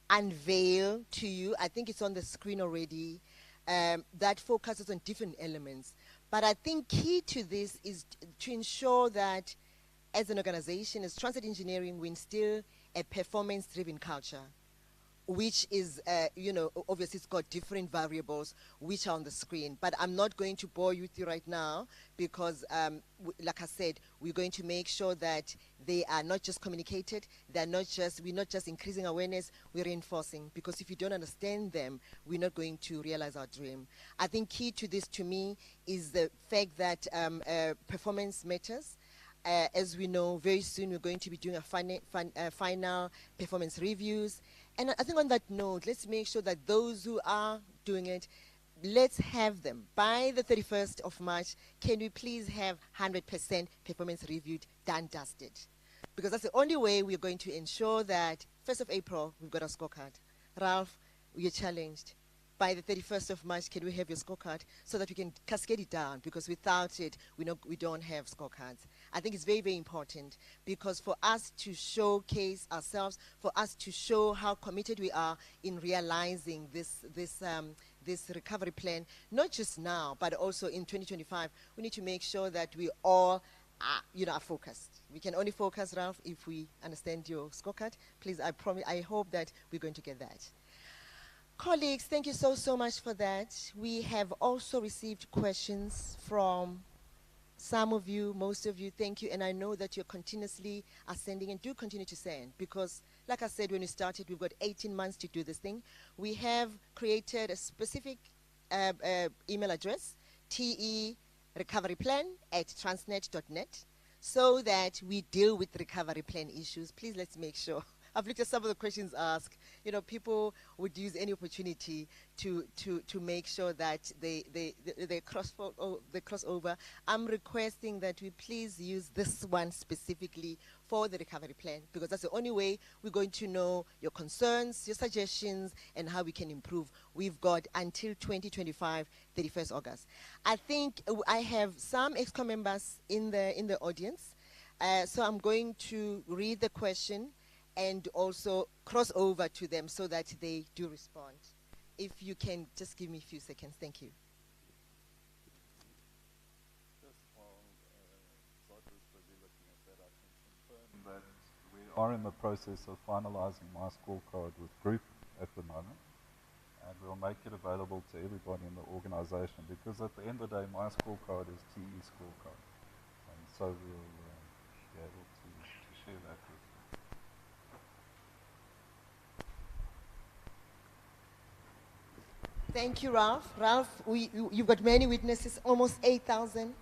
unveil to you. I think it's on the screen already. That focuses on different elements. But I think key to this is to ensure that as an organization, as Transnet Engineering, we instill a performance-driven culture, which is, you know, obviously it's got different variables which are on the screen. But I'm not going to bore you with you right now because, like I said, we're going to make sure that they are not just communicated, we're not just increasing awareness, we're reinforcing. Because if you don't understand them, we're not going to realize our dream. I think key to this, to me, is the fact that performance matters. As we know, very soon we're going to be doing a final performance reviews. And I think on that note, let's make sure that those who are doing it, let's have them. By the 31st of March, can we please have 100% performance reviewed, done, dusted? Because that's the only way we're going to ensure that 1st of April, we've got a scorecard. Ralph, you're challenged. By the 31st of March, can we have your scorecard so that we can cascade it down? Because without it, we don't have scorecards. I think it's very, very important because for us to showcase ourselves, for us to show how committed we are in realizing this recovery plan, not just now, but also in 2025, we need to make sure that we all are focused. We can only focus, Ralph, if we understand your scorecard. Please, I hope that we're going to get that. Colleagues, thank you so much for that. We have also received questions from some of you, most of you. Thank you, and I know that you're continuously sending and do continue to send because, like I said, when we started, we've got 18 months to do this thing. We have created a specific email address, terecoveryplan@transnet.net, so that we deal with recovery plan issues. Please, let's make sure. I've looked at some of the questions asked. You know, people would use any opportunity to make sure that they cross over. I'm requesting that we please use this one specifically for the recovery plan because that's the only way we're going to know your concerns, your suggestions, and how we can improve. We've got until 2025, 31st August. I think I have some ExCo members in the audience, so I'm going to read the question and also cross over to them so that they do respond. If you can just give me a few seconds. Thank you. Just while Zodwa is busy looking at that, I can confirm that we are in the process of finalizing my scorecard with Group at the moment. And we'll make it available to everybody in the organization because at the end of the day, my scorecard is TE scorecard. And so we'll be able to share that with you. Thank you, Ralph. Ralph, you've got many witnesses, almost 8,000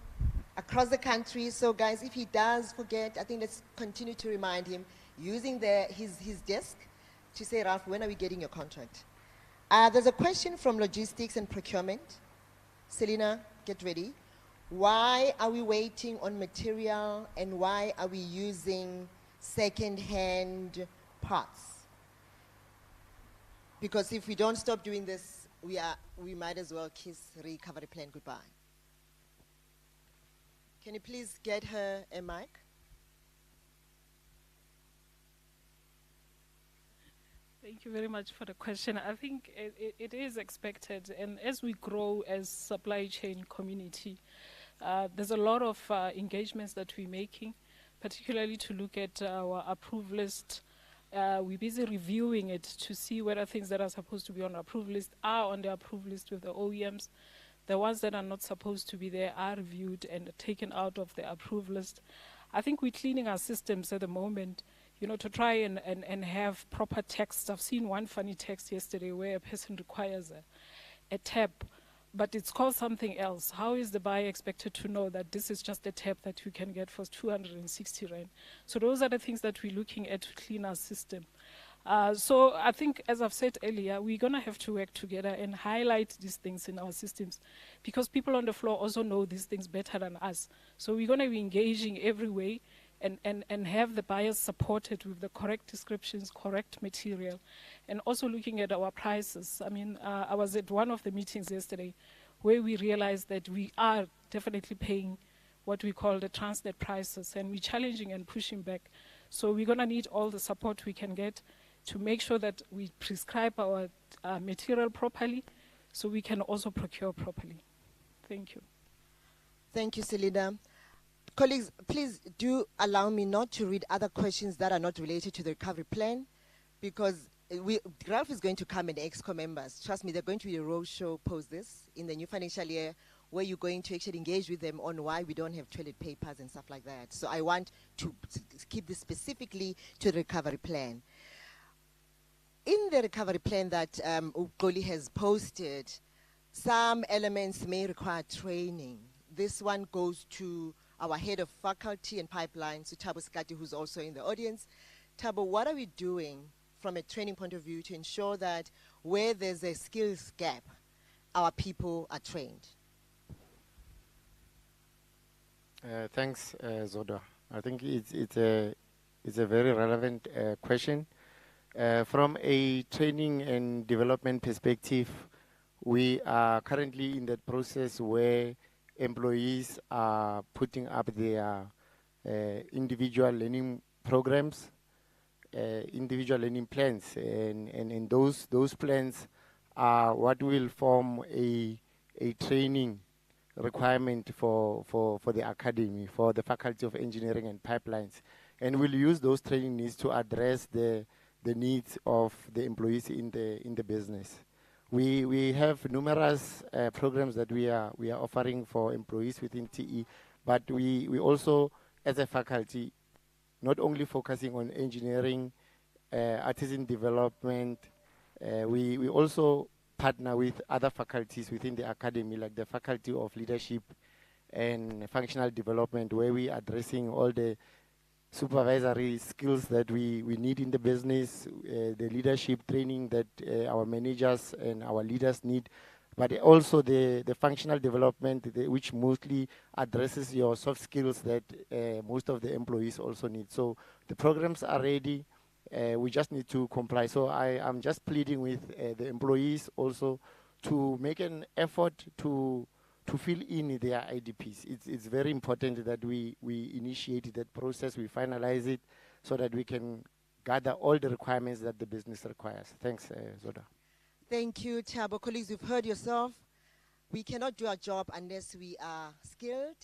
across the country. So, guys, if he does forget, I think let's continue to remind him using his desk to say, Ralph, when are we getting your contract? There's a question from logistics and procurement. Selina, get ready. Why are we waiting on material, and why are we using second-hand parts? Because if we don't stop doing this, we might as well kiss recovery plan goodbye. Can you please get her a mic? Thank you very much for the question. I think it is expected, and as we grow as supply chain community, there's a lot of engagements that we're making, particularly to look at our approved list. We're busy reviewing it to see whether things that are supposed to be on the approved list are on the approved list with the OEMs. The ones that are not supposed to be there are reviewed and taken out of the approved list. I think we're cleaning our systems at the moment, you know, to try and have proper text. I've seen one funny text yesterday where a person requires a tab, but it's called something else. How is the buyer expected to know that this is just a tab that you can get for 260 Rand? So those are the things that we're looking at to clean our system. So I think, as I've said earlier, we're going to have to work together and highlight these things in our systems, because people on the floor also know these things better than us. So we're going to be engaging every way and have the buyers supported with the correct descriptions, correct material, and also looking at our prices. I mean, I was at one of the meetings yesterday where we realized that we are definitely paying what we call the Transnet prices, and we're challenging and pushing back. So we're going to need all the support we can get to make sure that we prescribe our material properly, so we can also procure properly. Thank you. Thank you, Selina. Colleagues, please do allow me not to read other questions that are not related to the recovery plan, because Ralph is going to come and EXCO members. Trust me, they're going to be a roadshow post this in the new financial year, where you're going to actually engage with them on why we don't have toilet papers and stuff like that. So I want to keep this specifically to the recovery plan. In the recovery plan that Ugoli has posted, some elements may require training. This one goes to our head of faculty and pipelines, Thabo Skati, who's also in the audience. Thabo, what are we doing from a training point of view to ensure that where there's a skills gap, our people are trained? Thanks, Zoda. I think it's a very relevant question. From a training and development perspective, we are currently in that process where employees are putting up their individual learning programs, individual learning plans, and those plans are what will form a training requirement for the academy, for the Faculty of Engineering and Pipelines. And we'll use those training needs to address the needs of the employees in the business. We have numerous programs that we are offering for employees within TE, but we also, as a faculty, not only focusing on engineering, artisan development, we also partner with other faculties within the academy, like the Faculty of Leadership and Functional Development, where we are addressing all the supervisory skills that we need in the business, the leadership training that our managers and our leaders need, but also the functional development, which mostly addresses your soft skills that most of the employees also need. So the programs are ready. We just need to comply. So I'm just pleading with the employees also to make an effort to fill in their IDPs. It's very important that we initiate that process, we finalize it, so that we can gather all the requirements that the business requires. Thanks, Zoda. Thank you, Thabo. Colleagues, you've heard yourself. We cannot do our job unless we are skilled.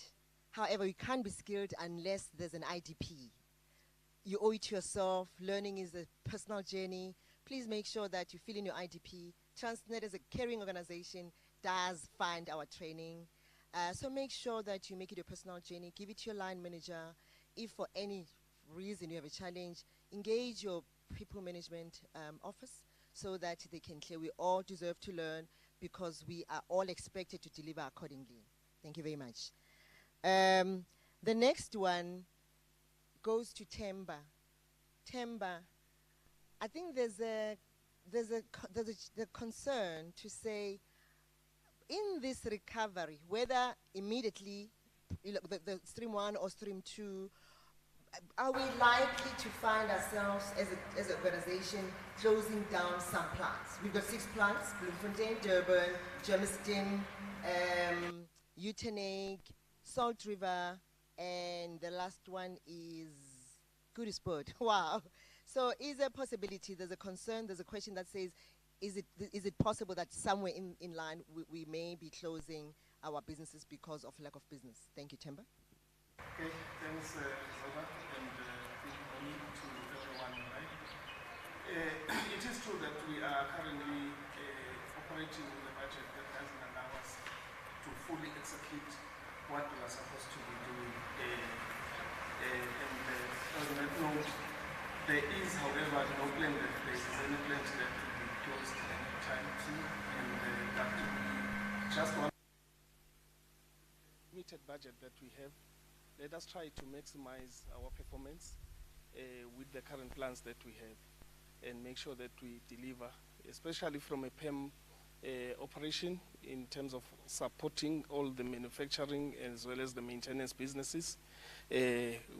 However, we can't be skilled unless there's an IDP. You owe it to yourself. Learning is a personal journey. Please make sure that you fill in your IDP. Transnet, as a caring organization, does fund our training. So make sure that you make it a personal journey. Give it to your line manager. If for any reason you have a challenge, engage your people management office so that they can clear. We all deserve to learn, because we are all expected to deliver accordingly. Thank you very much. The next one goes to Temba. Temba, I think there's a concern to say, in this recovery, whether immediately the stream 1 or stream 2, are we likely to find ourselves as an organization closing down some plants? We've got 6 plants: Bloemfontein, Durban, Germiston, Uitenhage, Salt River, and the last one is Goodiespoort. Wow. So is there a possibility, there's a concern, there's a question that says, is it possible that somewhere in line we may be closing our businesses because of lack of business? Thank you, Temba. Okay, thanks, Zoba, and good morning to everyone, right? It is true that we are currently operating with a budget that doesn't allow us to fully execute what we are supposed to be doing. On that note, there is, however, no plan that there is any plan that will be closed anytime soon, and that will be just one limited budget that we have. Let us try to maximize our performance with the current plans that we have, and make sure that we deliver, especially from a PEM operation, in terms of supporting all the manufacturing as well as the maintenance businesses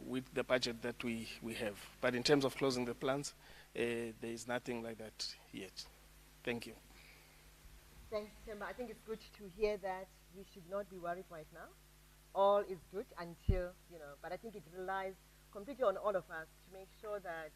with the budget that we have. But in terms of closing the plants, there is nothing like that yet. Thank you. Thanks, Temba. I think it's good to hear that we should not be worried right now. All is good until, but I think it relies completely on all of us to make sure that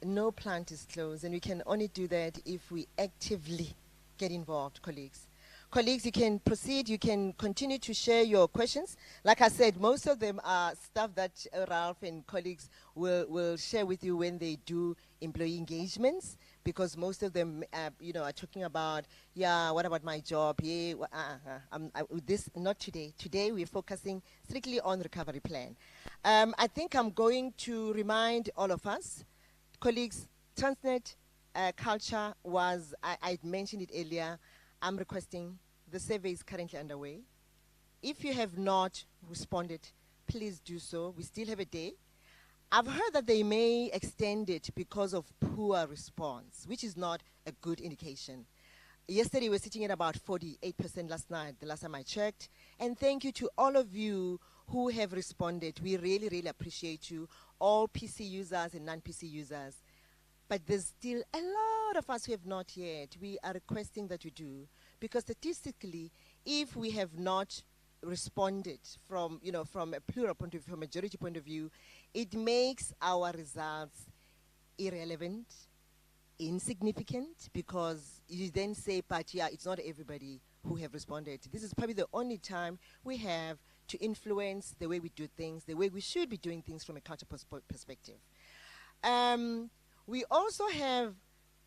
no plant is closed, and we can only do that if we actively get involved, colleagues. Colleagues, you can proceed, you can continue to share your questions. Like I said, most of them are stuff that Ralph and colleagues will share with you when they do employee engagements, because most of them, are talking about, what about my job? Yeah, this, not today. Today we're focusing strictly on recovery plan. I think I'm going to remind all of us, colleagues, Transnet culture was, I mentioned it earlier, I'm requesting, the survey is currently underway. If you have not responded, please do so. We still have a day. I've heard that they may extend it because of poor response, which is not a good indication. Yesterday we were sitting at about 48% last night, the last time I checked. And thank you to all of you who have responded. We really, really appreciate you, all PC users and non-PC users. But there's still a lot of us who have not yet. We are requesting that you do, because statistically, if we have not responded from, from a plural point of view, from a majority point of view, it makes our results irrelevant, insignificant, because you then say, but yeah, it's not everybody who have responded. This is probably the only time we have to influence the way we do things, the way we should be doing things from a culture perspective. We also have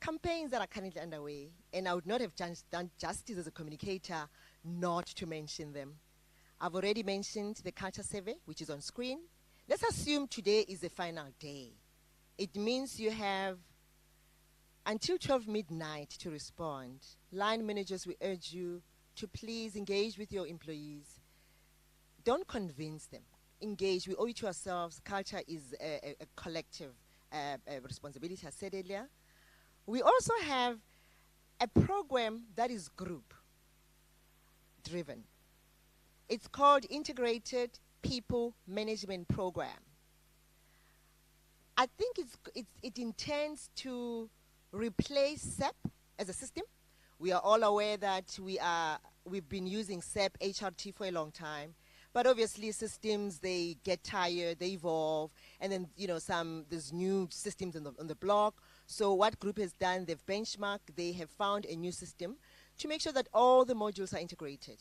campaigns that are currently underway, and I would not have done justice as a communicator not to mention them. I've already mentioned the culture survey, which is on screen. Let's assume today is the final day. It means you have until 12 midnight to respond. Line managers, we urge you to please engage with your employees. Don't convince them. Engage. We owe it to ourselves. Culture is a collective responsibility, I said earlier. We also have a program that is group driven. It's called Integrated People Management Program. I think it intends to replace SAP as a system. We are all aware that we've been using SAP HRT for a long time. But obviously systems, they get tired, they evolve, and then there's new systems on the block. So what group has done, they've benchmarked, they have found a new system to make sure that all the modules are integrated.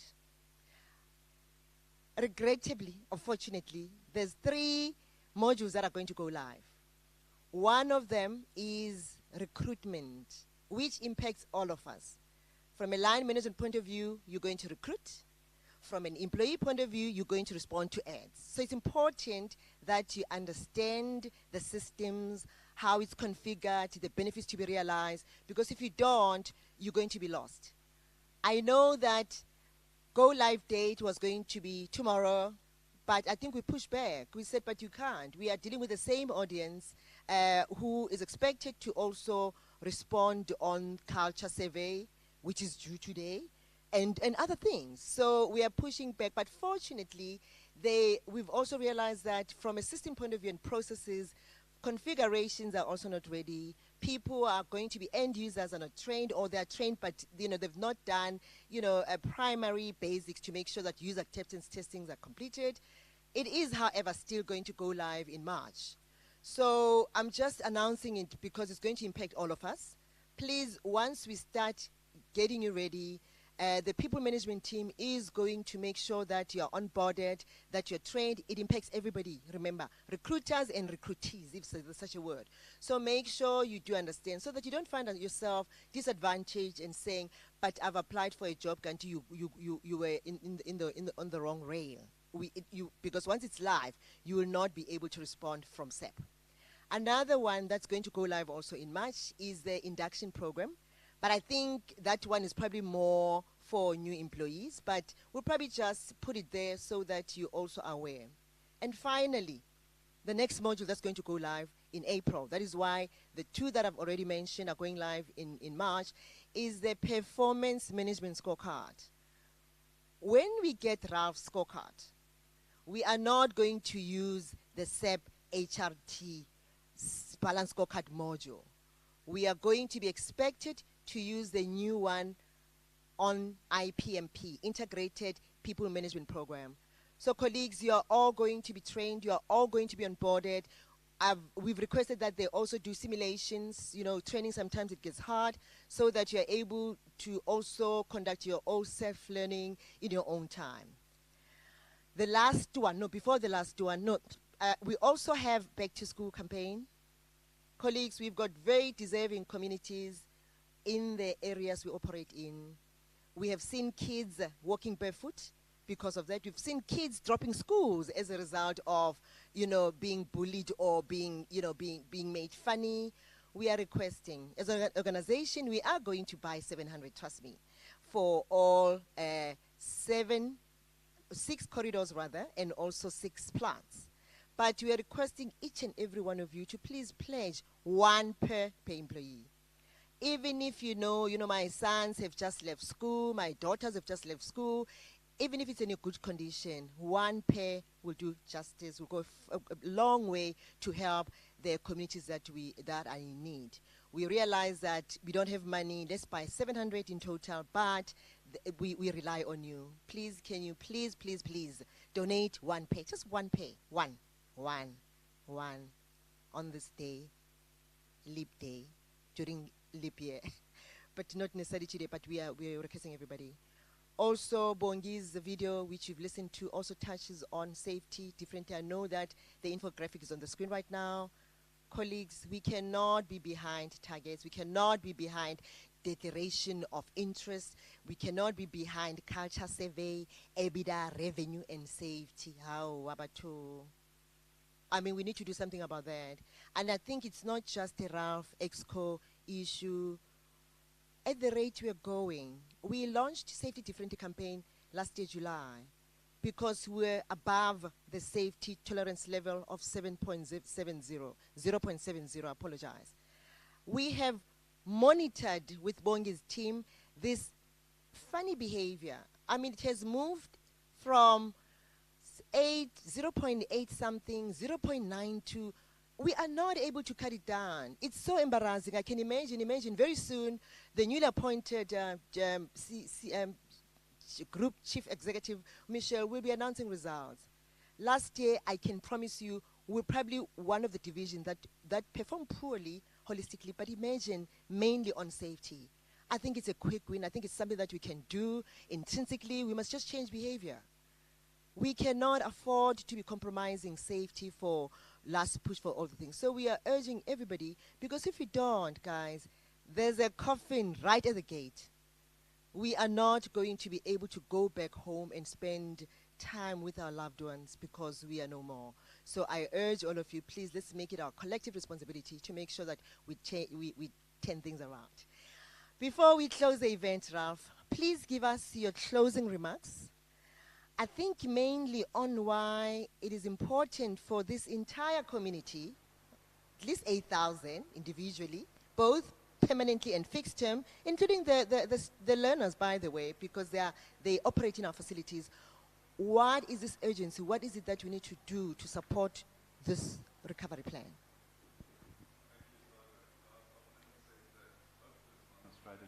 Regrettably, unfortunately, there's 3 modules that are going to go live. One of them is recruitment, which impacts all of us. From a line management point of view, you're going to recruit. From an employee point of view, you're going to respond to ads. So it's important that you understand the systems, how it's configured, the benefits to be realized, because if you don't, you're going to be lost. I know that go live date was going to be tomorrow, but I think we pushed back. We said, but you can't. We are dealing with the same audience who is expected to also respond on culture survey, which is due today, and other things. So we are pushing back, but fortunately, We've also realized that from a system point of view and processes, configurations are also not ready. People are going to be end users are not trained, or they're trained but they've not done a primary basics to make sure that user acceptance testings are completed. It is, however, still going to go live in March. So I'm just announcing it because it's going to impact all of us. Please, once we start getting you ready, the people management team is going to make sure that you're onboarded, that you're trained. It impacts everybody, remember, recruiters and recruitees, if there's such a word. So make sure you do understand so that you don't find yourself disadvantaged and saying, but I've applied for a job, Ganti, you were on the wrong rail. Because once it's live, you will not be able to respond from SEP. Another one that's going to go live also in March is the induction program. But I think that one is probably more for new employees, but we'll probably just put it there so that you also are aware. And finally, the next module that's going to go live in April, that is why the two that I've already mentioned are going live in March, is the performance management scorecard. When we get Ralph's scorecard, we are not going to use the SEP HRT balance scorecard module. We are going to be expected to use the new one on IPMP, Integrated People Management Program. So colleagues, you are all going to be trained, you are all going to be onboarded. We've requested that they also do simulations, training sometimes it gets hard, so that you're able to also conduct your own self-learning in your own time. The last one, before the last one, we also have back to school campaign. Colleagues, we've got very deserving communities in the areas we operate in. We have seen kids walking barefoot because of that. We've seen kids dropping schools as a result of, being bullied or being made funny. We are requesting, as an organization, we are going to buy 700, trust me, for all 6 corridors rather, and also 6 plants. But we are requesting each and every one of you to please pledge 1 per employee. Even if my sons have just left school, my daughters have just left school, even if it's in a good condition, 1 pair will do justice, will go a long way to help the communities that are in need. We realize that we don't have money, let's buy 700 in total, but we rely on you. Please, can you please donate 1 pair, just 1 pair, one, on this day, leap day, during leap year, but not necessarily today, but we are requesting everybody. Also, Bongi's video, which you've listened to, also touches on safety differently. I know that the infographic is on the screen right now. Colleagues, we cannot be behind targets. We cannot be behind declaration of interest. We cannot be behind culture survey, EBITDA, revenue, and safety. How about we need to do something about that. And I think it's not just a Ralph Exco issue. At the rate we're going, we launched Safety Differently campaign last year, July, because we're above the safety tolerance level of 0.70, apologize. We have monitored with Bongi's team this funny behavior. It has moved from 0.8 something, 0.92. We are not able to cut it down. It's so embarrassing. I can imagine very soon the newly appointed Group Chief Executive, Michelle, will be announcing results. Last year, I can promise you, we're probably one of the divisions that performed poorly holistically, but imagine mainly on safety. I think it's a quick win. I think it's something that we can do intrinsically. We must just change behavior. We cannot afford to be compromising safety for last push for all the things. So we are urging everybody, because if we don't, guys, there's a coffin right at the gate. We are not going to be able to go back home and spend time with our loved ones because we are no more. So I urge all of you, please, let's make it our collective responsibility to make sure that we turn things around. Before we close the event, Ralph, please give us your closing remarks. I think mainly on why it is important for this entire community, at least 8,000 individually, both permanently and fixed term, including the learners, by the way, because they operate in our facilities. what is this urgency? What is it that we need to do to support this recovery plan? Strategy.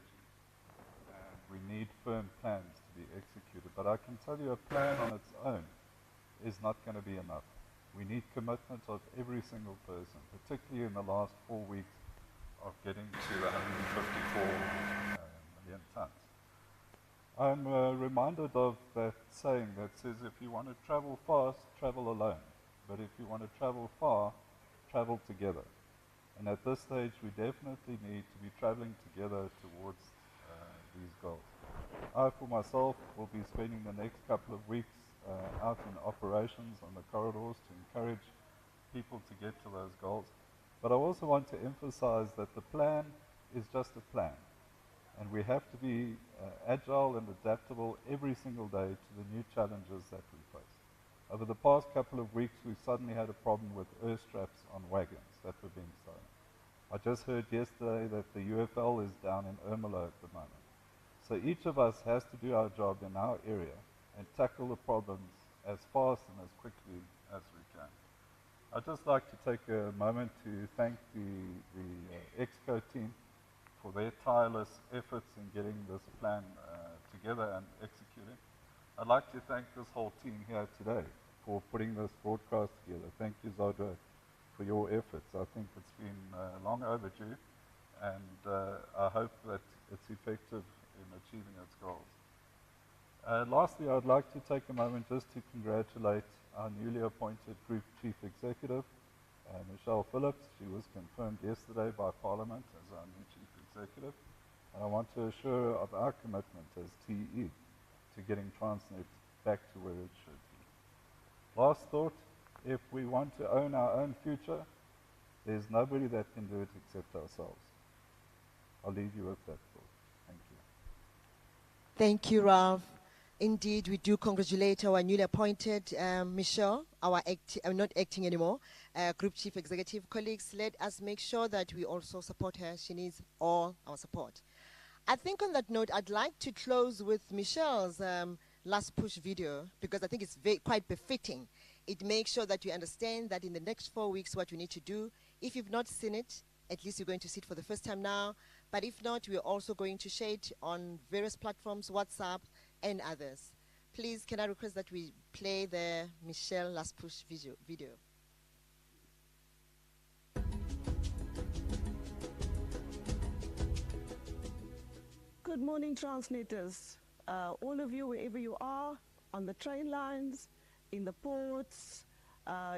And we need firm plans to be executed. But I can tell you a plan on its own is not going to be enough. We need commitment of every single person, particularly in the last 4 weeks of getting to 154 million tons. I'm reminded of that saying that says if you want to travel fast, travel alone. But if you want to travel far, travel together. And at this stage, we definitely need to be traveling together towards these goals. I, for myself, will be spending the next couple of weeks out in operations on the corridors to encourage people to get to those goals. But I also want to emphasize that the plan is just a plan. And we have to be agile and adaptable every single day to the new challenges that we face. Over the past couple of weeks, we've suddenly had a problem with earth straps on wagons that were being stolen. I just heard yesterday that the UFL is down in Ermelo at the moment. So each of us has to do our job in our area and tackle the problems as fast and as quickly as we can. I'd just like to take a moment to thank the EXCO team for their tireless efforts in getting this plan together and executing. I'd like to thank this whole team here today for putting this broadcast together. Thank you, Zodwa, for your efforts. I think it's been long overdue, and I hope that it's effective in achieving its goals. Lastly, I'd like to take a moment just to congratulate our newly appointed Group Chief Executive, Michelle Phillips. She was confirmed yesterday by Parliament as our new Chief Executive, and I want to assure her of our commitment as TE to getting Transnet back to where it should be. Last thought, if we want to own our own future, there's nobody that can do it except ourselves. I'll leave you with that thought. Thank you. Thank you, Rav. Indeed, we do congratulate our newly appointed Michelle, our not acting anymore, Group Chief Executive. Colleagues, let us make sure that we also support her. She needs all our support. I think on that note, I'd like to close with Michelle's last push video, because I think it's quite befitting. It makes sure that you understand that in the next 4 weeks what you need to do. If you've not seen it, at least you're going to see it for the first time now. But if not, we're also going to share it on various platforms, WhatsApp, and others. Please, can I request that we play the Michelle last push video? Good morning, Transnetters. All of you, wherever you are, on the train lines, in the ports,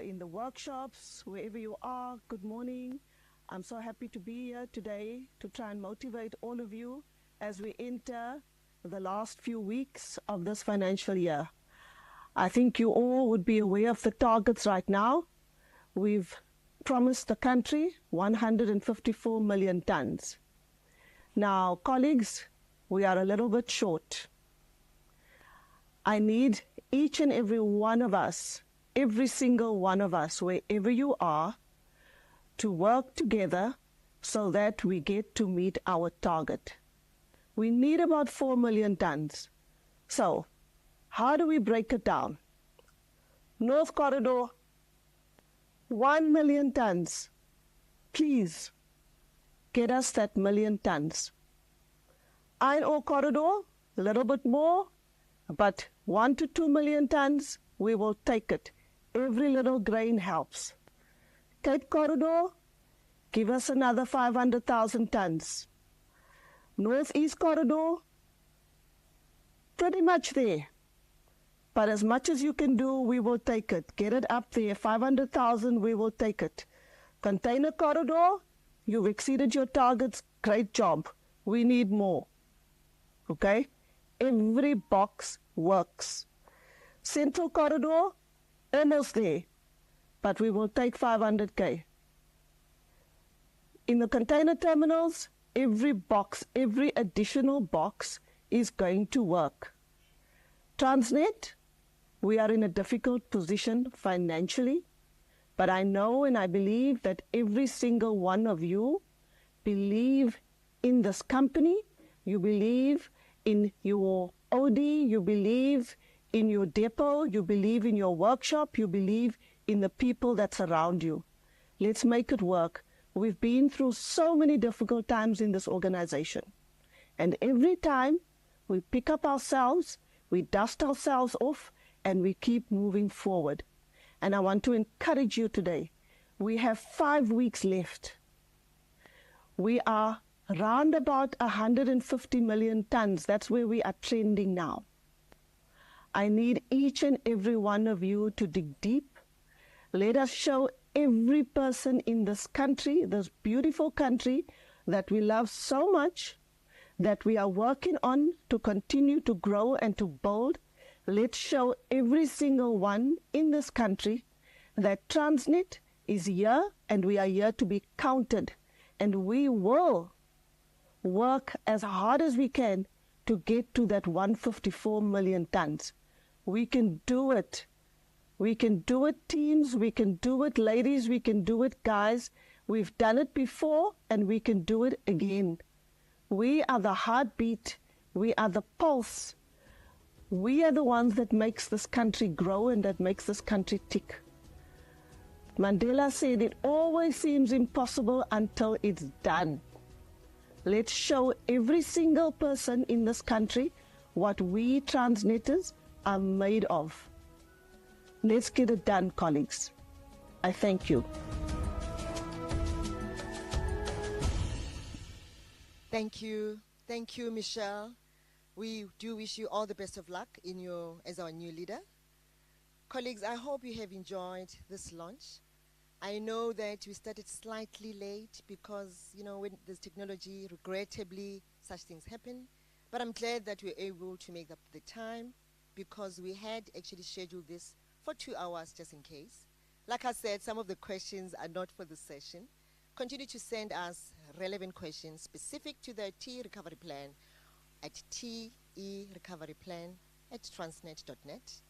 in the workshops, wherever you are, good morning. I'm so happy to be here today to try and motivate all of you as we enter the last few weeks of this financial year. I think you all would be aware of the targets right now. We've promised the country 154 million tons. Now, colleagues, we are a little bit short. I need each and every one of us, every single one of us, wherever you are, to work together so that we get to meet our target. We need about 4 million tons. So, how do we break it down? North Corridor, 1 million tons. Please, get us that 1 million tons. Iron Ore Corridor, a little bit more, but 1 to 2 million tons, we will take it. Every little grain helps. Cape Corridor, give us another 500,000 tons. Northeast Corridor, pretty much there. But as much as you can do, we will take it. Get it up there, 500,000, we will take it. Container Corridor, you've exceeded your targets, great job. We need more. Okay? Every box works. Central Corridor, almost there. But we will take 500K. In the container terminals, every box, every additional box is going to work. Transnet, we are in a difficult position financially, but I know and I believe that every single one of you believe in this company, you believe in your OD, you believe in your depot, you believe in your workshop, you believe in the people that surround you. Let's make it work. We've been through so many difficult times in this organization. And every time we pick up ourselves, we dust ourselves off, and we keep moving forward. And I want to encourage you today. We have 5 weeks left. We are around about 150 million tons. That's where we are trending now. I need each and every one of you to dig deep. Let us show every person in this country, this beautiful country that we love so much, that we are working on to continue to grow and to build. Let's show every single one in this country that Transnet is here and we are here to be counted. And we will work as hard as we can to get to that 154 million tons. We can do it. We can do it, teams. We can do it, ladies. We can do it, guys. We've done it before, and we can do it again. We are the heartbeat. We are the pulse. We are the ones that makes this country grow and that makes this country tick. Mandela said, it always seems impossible until it's done. Let's show every single person in this country what we Transnetters are made of. Let's get it done, colleagues. I thank you. Thank you. Thank you, Michelle. We do wish you all the best of luck as our new leader. Colleagues, I hope you have enjoyed this launch. I know that we started slightly late because, when there's technology, regrettably, such things happen. But I'm glad that we're able to make up the time because we had actually scheduled this for 2 hours just in case. Like I said, some of the questions are not for the session. Continue to send us relevant questions specific to the TE Recovery Plan at terecoveryplan@transnet.net.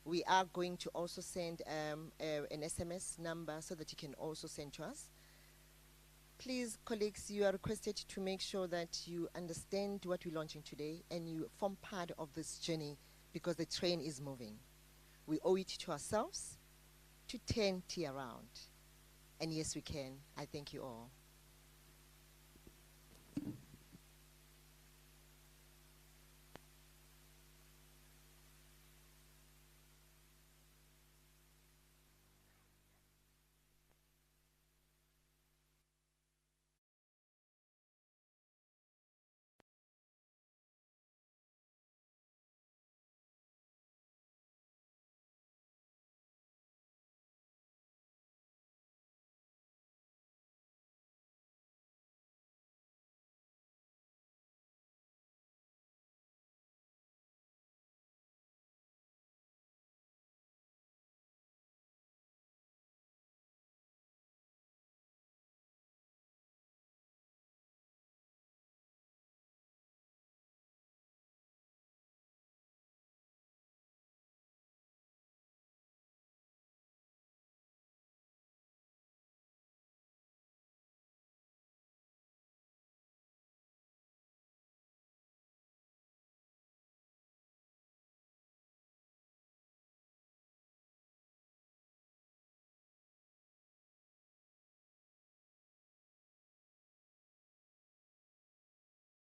We are going to also send an SMS number so that you can also send to us. Please, colleagues, you are requested to make sure that you understand what we're launching today and you form part of this journey because the train is moving. We owe it to ourselves to turn TE around. And yes, we can. I thank you all.